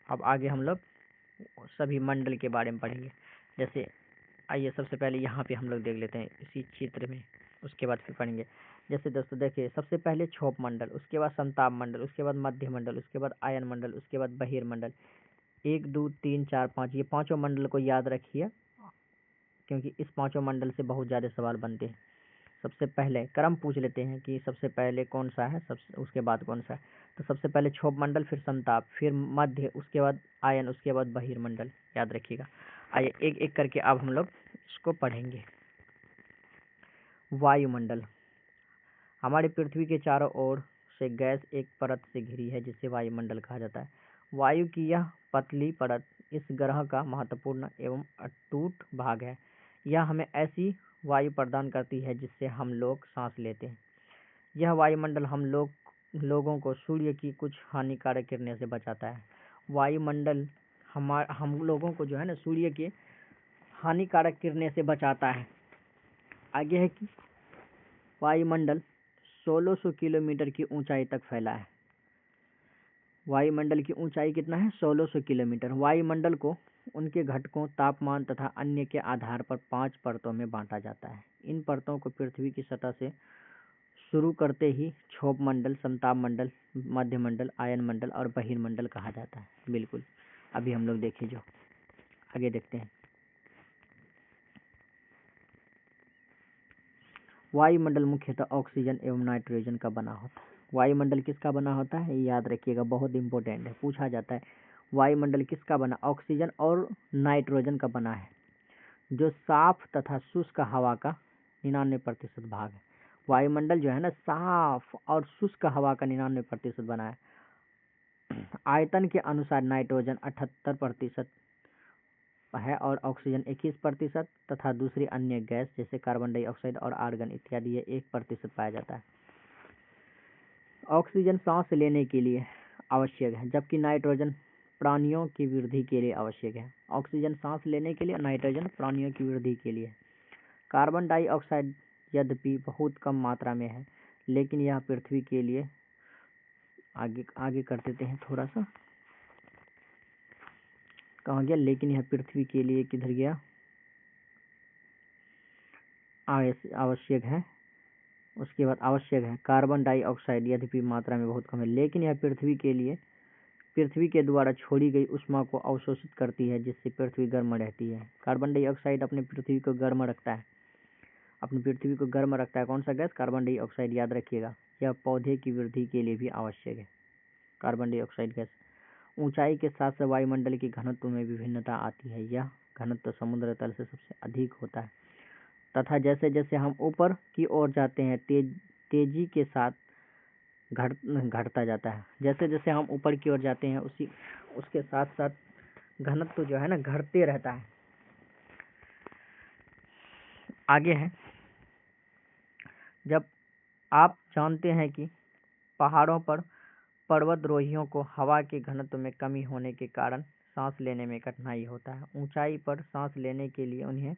अब आगे हम लोग सभी मंडल के बारे में पढ़ेंगे। जैसे आइए सबसे पहले यहाँ पे हम लोग देख लेते हैं इसी चित्र में, उसके बाद फिर पढ़ेंगे। जैसे दोस्तों देखिए, सबसे पहले क्षोभ मंडल, उसके बाद संताप मंडल, उसके बाद मध्य मंडल, उसके बाद आयन मंडल, उसके बाद बहिर्मंडल। 1 2 3 4 5 ये पांचों मंडल को याद रखिए, क्योंकि इस पांचों मंडल से बहुत ज़्यादा सवाल बनते हैं। सबसे पहले क्रम पूछ लेते हैं कि सबसे पहले कौन सा है, उसके बाद कौन सा है। तो सबसे पहले क्षोभ मंडल, फिर संताप, फिर मध्य, उसके बाद आयन, उसके बाद बहिर्मंडल, याद रखिएगा। आइए एक एक करके अब हम लोग इसको पढ़ेंगे। वायुमंडल, हमारी पृथ्वी के चारों ओर से गैस एक परत से घिरी है जिसे वायुमंडल कहा जाता है। वायु की यह पतली परत इस ग्रह का महत्वपूर्ण एवं अटूट भाग है। यह हमें ऐसी वायु प्रदान करती है जिससे हम लोग सांस लेते हैं। यह वायुमंडल हम लोगों को सूर्य की कुछ हानिकारक किरणों से बचाता है। वायुमंडल हम लोगों को जो है ना, सूर्य के हानिकारक किरणों से बचाता है। आगे है कि वायुमंडल 1600 किलोमीटर की ऊंचाई तक फैला है। वायुमंडल की ऊंचाई कितना है? 1600 किलोमीटर। वायुमंडल को उनके घटकों, तापमान तथा अन्य के आधार पर 5 परतों में बांटा जाता है। इन परतों को पृथ्वी की सतह से शुरू करते ही क्षोभ मंडल, संताप मंडल, मध्य मंडल, आयन मंडल और बहिर्मंडल कहा जाता है। बिल्कुल, अभी हम लोग देखें जो आगे देखते हैं। वायुमंडल मुख्यतः ऑक्सीजन एवं नाइट्रोजन का बना होता है। वायुमंडल किसका बना होता है? याद रखिएगा, बहुत इंपॉर्टेंट है, पूछा जाता है। वायुमंडल किसका बना? ऑक्सीजन और नाइट्रोजन का बना है, जो साफ तथा शुष्क हवा का 99% भाग है। वायुमंडल जो है ना, साफ और शुष्क हवा का 99% बना है। आयतन के अनुसार नाइट्रोजन 78% है और ऑक्सीजन 21% तथा दूसरी अन्य गैस जैसे कार्बन डाइऑक्साइड और आर्गन इत्यादि ये 1% पाया जाता है। ऑक्सीजन सांस लेने के लिए आवश्यक है, जबकि नाइट्रोजन प्राणियों की वृद्धि के लिए आवश्यक है। ऑक्सीजन सांस लेने के लिए, नाइट्रोजन प्राणियों की वृद्धि के लिए। कार्बन डाइऑक्साइड यद्यपि बहुत कम मात्रा में है, लेकिन यह पृथ्वी के लिए आगे कर देते हैं थोड़ा सा, कहाँ गया? लेकिन यह पृथ्वी के लिए किधर गया? आवश्यक है। उसके बाद आवश्यक है कार्बन डाइऑक्साइड यद्यपि मात्रा में बहुत कम है, लेकिन यह पृथ्वी के द्वारा छोड़ी गई ऊष्मा को अवशोषित करती है, जिससे पृथ्वी गर्म रहती है। कार्बन डाइऑक्साइड अपने पृथ्वी को गर्म रखता है। अपनी पृथ्वी को गर्म रखता है कौन सा गैस? Carbon dioxide. याद रखिएगा, यह पौधे की वृद्धि के लिए भी आवश्यक है, कार्बन डाइऑक्साइड गैस। ऊंचाई के साथ साथ वायुमंडल की घनत्व में विभिन्नता आती है, यह घनत्व समुद्र तल से सबसे अधिक होता है तथा जैसे जैसे हम ऊपर की ओर जाते हैं तेजी के साथ घटता जाता है। जैसे जैसे हम ऊपर की ओर जाते हैं उसके साथ साथ घनत्व जो है ना घटते रहता है। आगे है, जब आप जानते हैं कि पहाड़ों पर पर्वतारोहियों को हवा के घनत्व में कमी होने के कारण सांस लेने में कठिनाई होता है। ऊंचाई पर सांस लेने के लिए उन्हें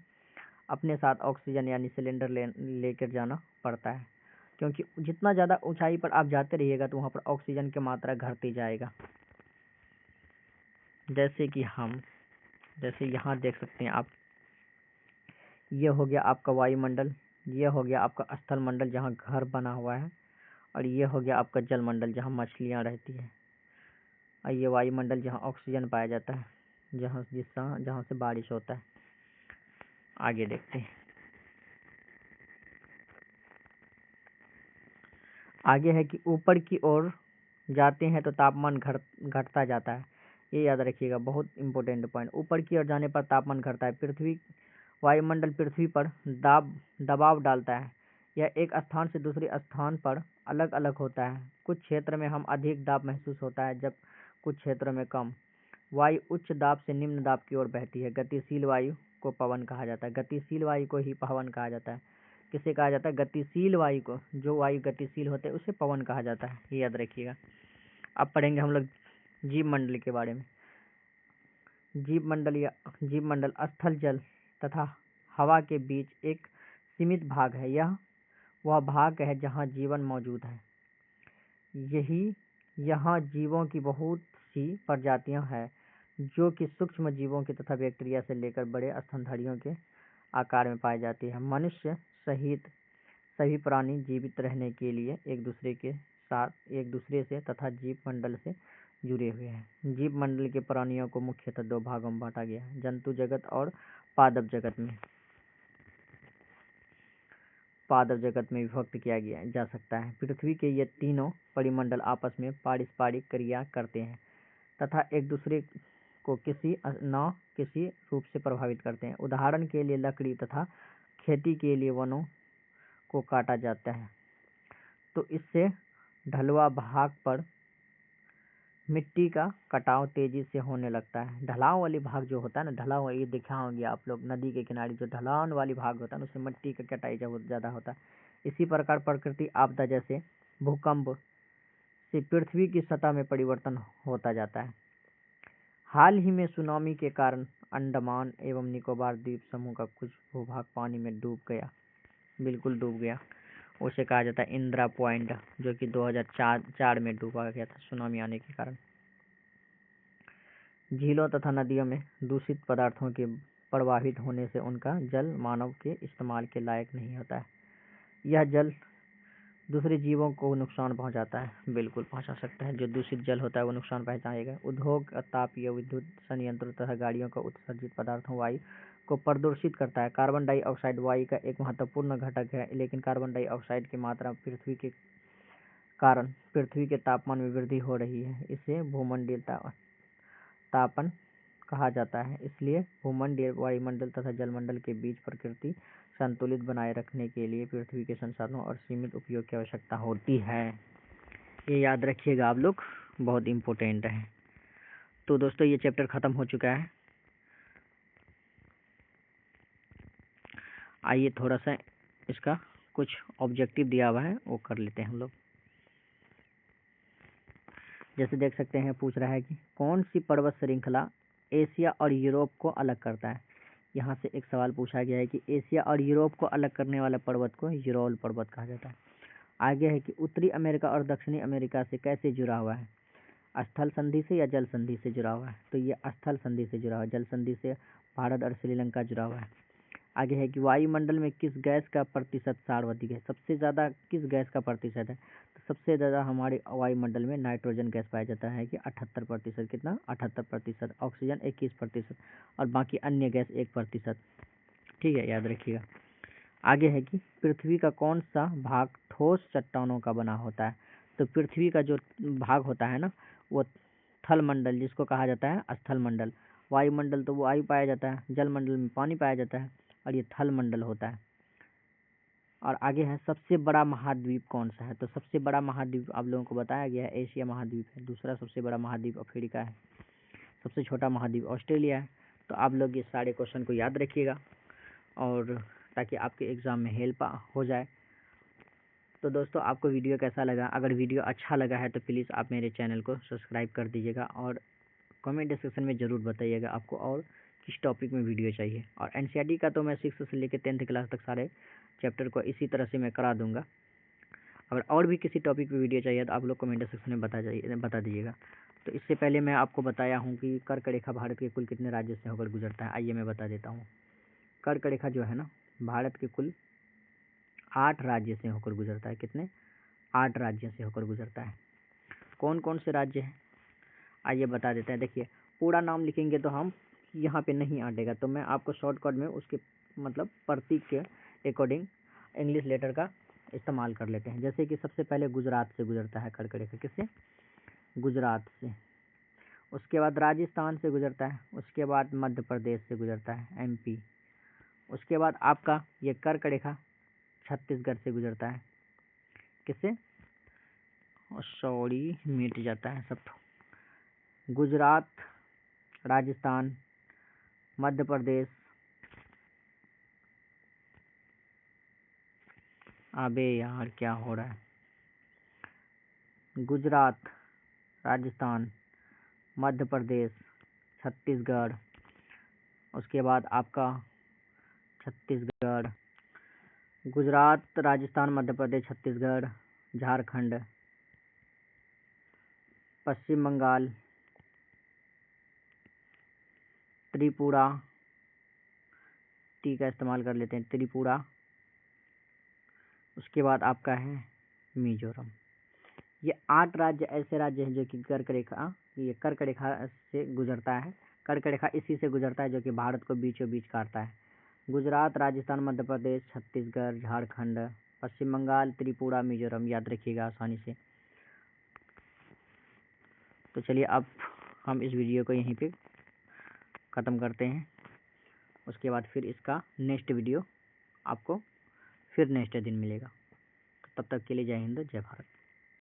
अपने साथ ऑक्सीजन यानी सिलेंडर लेकर जाना पड़ता है, क्योंकि जितना ज़्यादा ऊंचाई पर आप जाते रहिएगा तो वहाँ पर ऑक्सीजन की मात्रा घटती जाएगा। जैसे यहाँ देख सकते हैं आप, ये हो गया आपका वायुमंडल, ये हो गया आपका स्थल मंडल जहाँ घर बना हुआ है, और ये हो गया आपका जल मंडल जहाँ मछलियाँ रहती हैं, और ये वायुमंडल जहाँ ऑक्सीजन पाया जाता है, जहाँ से बारिश होता है। आगे देखते हैं, आगे है कि ऊपर की ओर जाते हैं तो तापमान घटता जाता है। ये याद रखिएगा, बहुत इंपॉर्टेंट पॉइंट। ऊपर की ओर जाने पर तापमान घटता है। वायुमंडल पृथ्वी पर दबाव डालता है। यह एक स्थान से दूसरे स्थान पर अलग अलग होता है। कुछ क्षेत्र में हम अधिक दाब महसूस होता है, जब कुछ क्षेत्रों में कम। वायु उच्च दाब से निम्न दाब की ओर बहती है। गतिशील वायु को पवन कहा जाता है। गतिशील वायु को ही पवन कहा जाता है। किसे कहा जाता है? गतिशील वायु को। जो वायु गतिशील होते हैं उसे पवन कहा जाता है, ये याद रखिएगा। अब पढ़ेंगे हम लोग जीव मंडल के बारे में। जीव मंडल स्थल, जल तथा हवा के बीच एक सीमित भाग है। यह वह भाग है जहाँ जीवन मौजूद है। यहाँ जीवों की बहुत सी प्रजातियां हैं, जो कि सूक्ष्म जीवों के तथा बैक्टीरिया से लेकर बड़े स्तनधारियों के आकार में पाई जाती है। मनुष्य सहित सभी प्राणी जीवित रहने के लिए एक दूसरे से तथा जीव मंडल से जुड़े हुए हैं। जीव मंडल के प्राणियों को मुख्यतः दो भागों में बांटा गया है, जंतु जगत और पादप जगत में। विभक्त किया गया जा सकता है। पृथ्वी के ये तीनों परिमंडल आपस में पारस्परिक क्रिया करते हैं तथा एक दूसरे को किसी न किसी रूप से प्रभावित करते हैं। उदाहरण के लिए लकड़ी तथा खेती के लिए वनों को काटा जाता है तो इससे ढलुआ भाग पर मिट्टी का कटाव तेजी से होने लगता है। ढलाव वाली भाग जो होता है ना, ढला हुआ, ये देखा होंगे आप लोग नदी के किनारे जो ढलान वाली भाग होता है ना, उसमें मिट्टी का कटाई ज़्यादा होता है। इसी प्रकार प्रकृति आपदा जैसे भूकंप से पृथ्वी की सतह में परिवर्तन होता जाता है। हाल ही में सुनामी के कारण अंडमान एवं निकोबार द्वीप समूह का कुछ भूभाग पानी में बिल्कुल डूब गया। उसे कहा जाता है इंदिरा पॉइंट, जो कि 2004 में डूबा गया था सुनामी आने के कारण। झीलों तथा नदियों में दूषित पदार्थों के प्रवाहित होने से उनका जल मानव के इस्तेमाल के लायक नहीं होता है। यह जल दूसरे जीवों को नुकसान पहुंचाता है, बिल्कुल पहुंचा सकता है। जो दूषित जल होता है वो नुकसान पहुंचाएगा। उद्योग, तापीय विद्युत संयंत्रों तथा गाड़ियों का उत्सर्जित पदार्थों वायु को प्रदूषित करता है। कार्बन डाइऑक्साइड वायु का एक महत्वपूर्ण घटक है, लेकिन कार्बन डाइऑक्साइड की मात्रा पृथ्वी के कारण पृथ्वी के तापमान में वृद्धि हो रही है। इसे भूमंडलीय तापन कहा जाता है। इसलिए भूमंडलीय, वायुमंडल तथा जलमंडल के बीच प्रकृति संतुलित बनाए रखने के लिए पृथ्वी के संसाधनों और सीमित उपयोग की आवश्यकता होती है। ये याद रखिएगा आप लोग, बहुत इम्पोर्टेंट है। तो दोस्तों ये चैप्टर ख़त्म हो चुका है। आइए थोड़ा सा इसका कुछ ऑब्जेक्टिव दिया हुआ है वो कर लेते हैं हम लोग। जैसे देख सकते हैं, पूछ रहा है कि कौन सी पर्वत श्रृंखला एशिया और यूरोप को अलग करता है। यहाँ से एक सवाल पूछा गया है कि एशिया और यूरोप को अलग करने वाले पर्वत को यूरोल पर्वत कहा जाता है। आगे है कि उत्तरी अमेरिका और दक्षिणी अमेरिका से कैसे जुड़ा हुआ है, स्थल संधि से या जल संधि से जुड़ा हुआ है। तो ये स्थल संधि से जुड़ा हुआ है, जल संधि से भारत और श्रीलंका जुड़ा हुआ है। आगे है कि वायुमंडल में किस गैस का प्रतिशत सार्वधिक है, सबसे ज़्यादा किस गैस का प्रतिशत है। तो सबसे ज़्यादा हमारे वायुमंडल में नाइट्रोजन गैस पाया जाता है कि 78%। कितना? 78%। ऑक्सीजन 21% और बाकी अन्य गैस 1%। ठीक है, याद रखिएगा। आगे है कि पृथ्वी का कौन सा भाग ठोस चट्टानों का बना होता है। तो पृथ्वी का जो भाग होता है ना, वो थल मंडल जिसको कहा जाता है स्थल मंडल, वायुमंडल तो वायु पाया जाता है, जल मंडल में पानी पाया जाता है, और ये थल मंडल होता है। और आगे है सबसे बड़ा महाद्वीप कौन सा है। तो सबसे बड़ा महाद्वीप आप लोगों को बताया गया है एशिया महाद्वीप है। दूसरा सबसे बड़ा महाद्वीप अफ्रीका है। सबसे छोटा महाद्वीप ऑस्ट्रेलिया है। तो आप लोग ये सारे क्वेश्चन को याद रखिएगा, और ताकि आपके एग्ज़ाम में हेल्प हो जाए। तो दोस्तों आपको वीडियो कैसा लगा? अगर वीडियो अच्छा लगा है तो प्लीज़ आप मेरे चैनल को सब्सक्राइब कर दीजिएगा, और कमेंट सेक्शन में ज़रूर बताइएगा आपको और किस टॉपिक में वीडियो चाहिए। और एनसीईआरटी का तो मैं 6 से लेकर 10th क्लास तक सारे चैप्टर को इसी तरह से मैं करा दूंगा। अगर और भी किसी टॉपिक पे वीडियो चाहिए तो आप लोग कमेंट सेक्शन में बता दीजिएगा। तो इससे पहले मैं आपको बताया हूँ कि कर्क रेखा भारत के कुल कितने राज्य से होकर गुजरता है। आइए मैं बता देता हूँ। कर्क रेखा जो है ना, भारत के कुल 8 राज्य से होकर गुजरता है। कितने? 8 राज्यों से होकर गुजरता है। कौन कौन से राज्य हैं आइए बता देते हैं। देखिए, पूरा नाम लिखेंगे तो हम यहाँ पे नहीं आटेगा, तो मैं आपको शॉर्टकट में उसके मतलब प्रतीक के अकॉर्डिंग इंग्लिश लेटर का इस्तेमाल कर लेते हैं। जैसे कि सबसे पहले गुजरात से गुजरता है कर्क रेखा। किससे? गुजरात से। उसके बाद राजस्थान से गुजरता है। उसके बाद मध्य प्रदेश से गुजरता है, एमपी। उसके बाद आपका ये कर्क रेखा छत्तीसगढ़ से गुजरता है। किससे? सॉरी, मिट जाता है सब। गुजरात, राजस्थान, मध्य प्रदेश, अबे यार क्या हो रहा है, गुजरात, राजस्थान, मध्य प्रदेश, छत्तीसगढ़। उसके बाद आपका छत्तीसगढ़, गुजरात, राजस्थान, मध्य प्रदेश, छत्तीसगढ़, झारखंड, पश्चिम बंगाल, त्रिपुरा, टी का इस्तेमाल कर लेते हैं, त्रिपुरा। उसके बाद आपका है मिजोरम। ये 8 राज्य ऐसे राज्य हैं जो कि कर्क रेखा से गुजरता है। कर्क रेखा इसी से गुजरता है जो कि भारत को बीचों बीच काटता है। गुजरात, राजस्थान, मध्य प्रदेश, छत्तीसगढ़, झारखंड, पश्चिम बंगाल, त्रिपुरा, मिजोरम। याद रखिएगा आसानी से। तो चलिए अब हम इस वीडियो को यहीं पे ख़त्म करते हैं। उसके बाद फिर इसका नेक्स्ट वीडियो आपको फिर नेक्स्ट दिन मिलेगा। तब तक के लिए जय हिंद, जय भारत।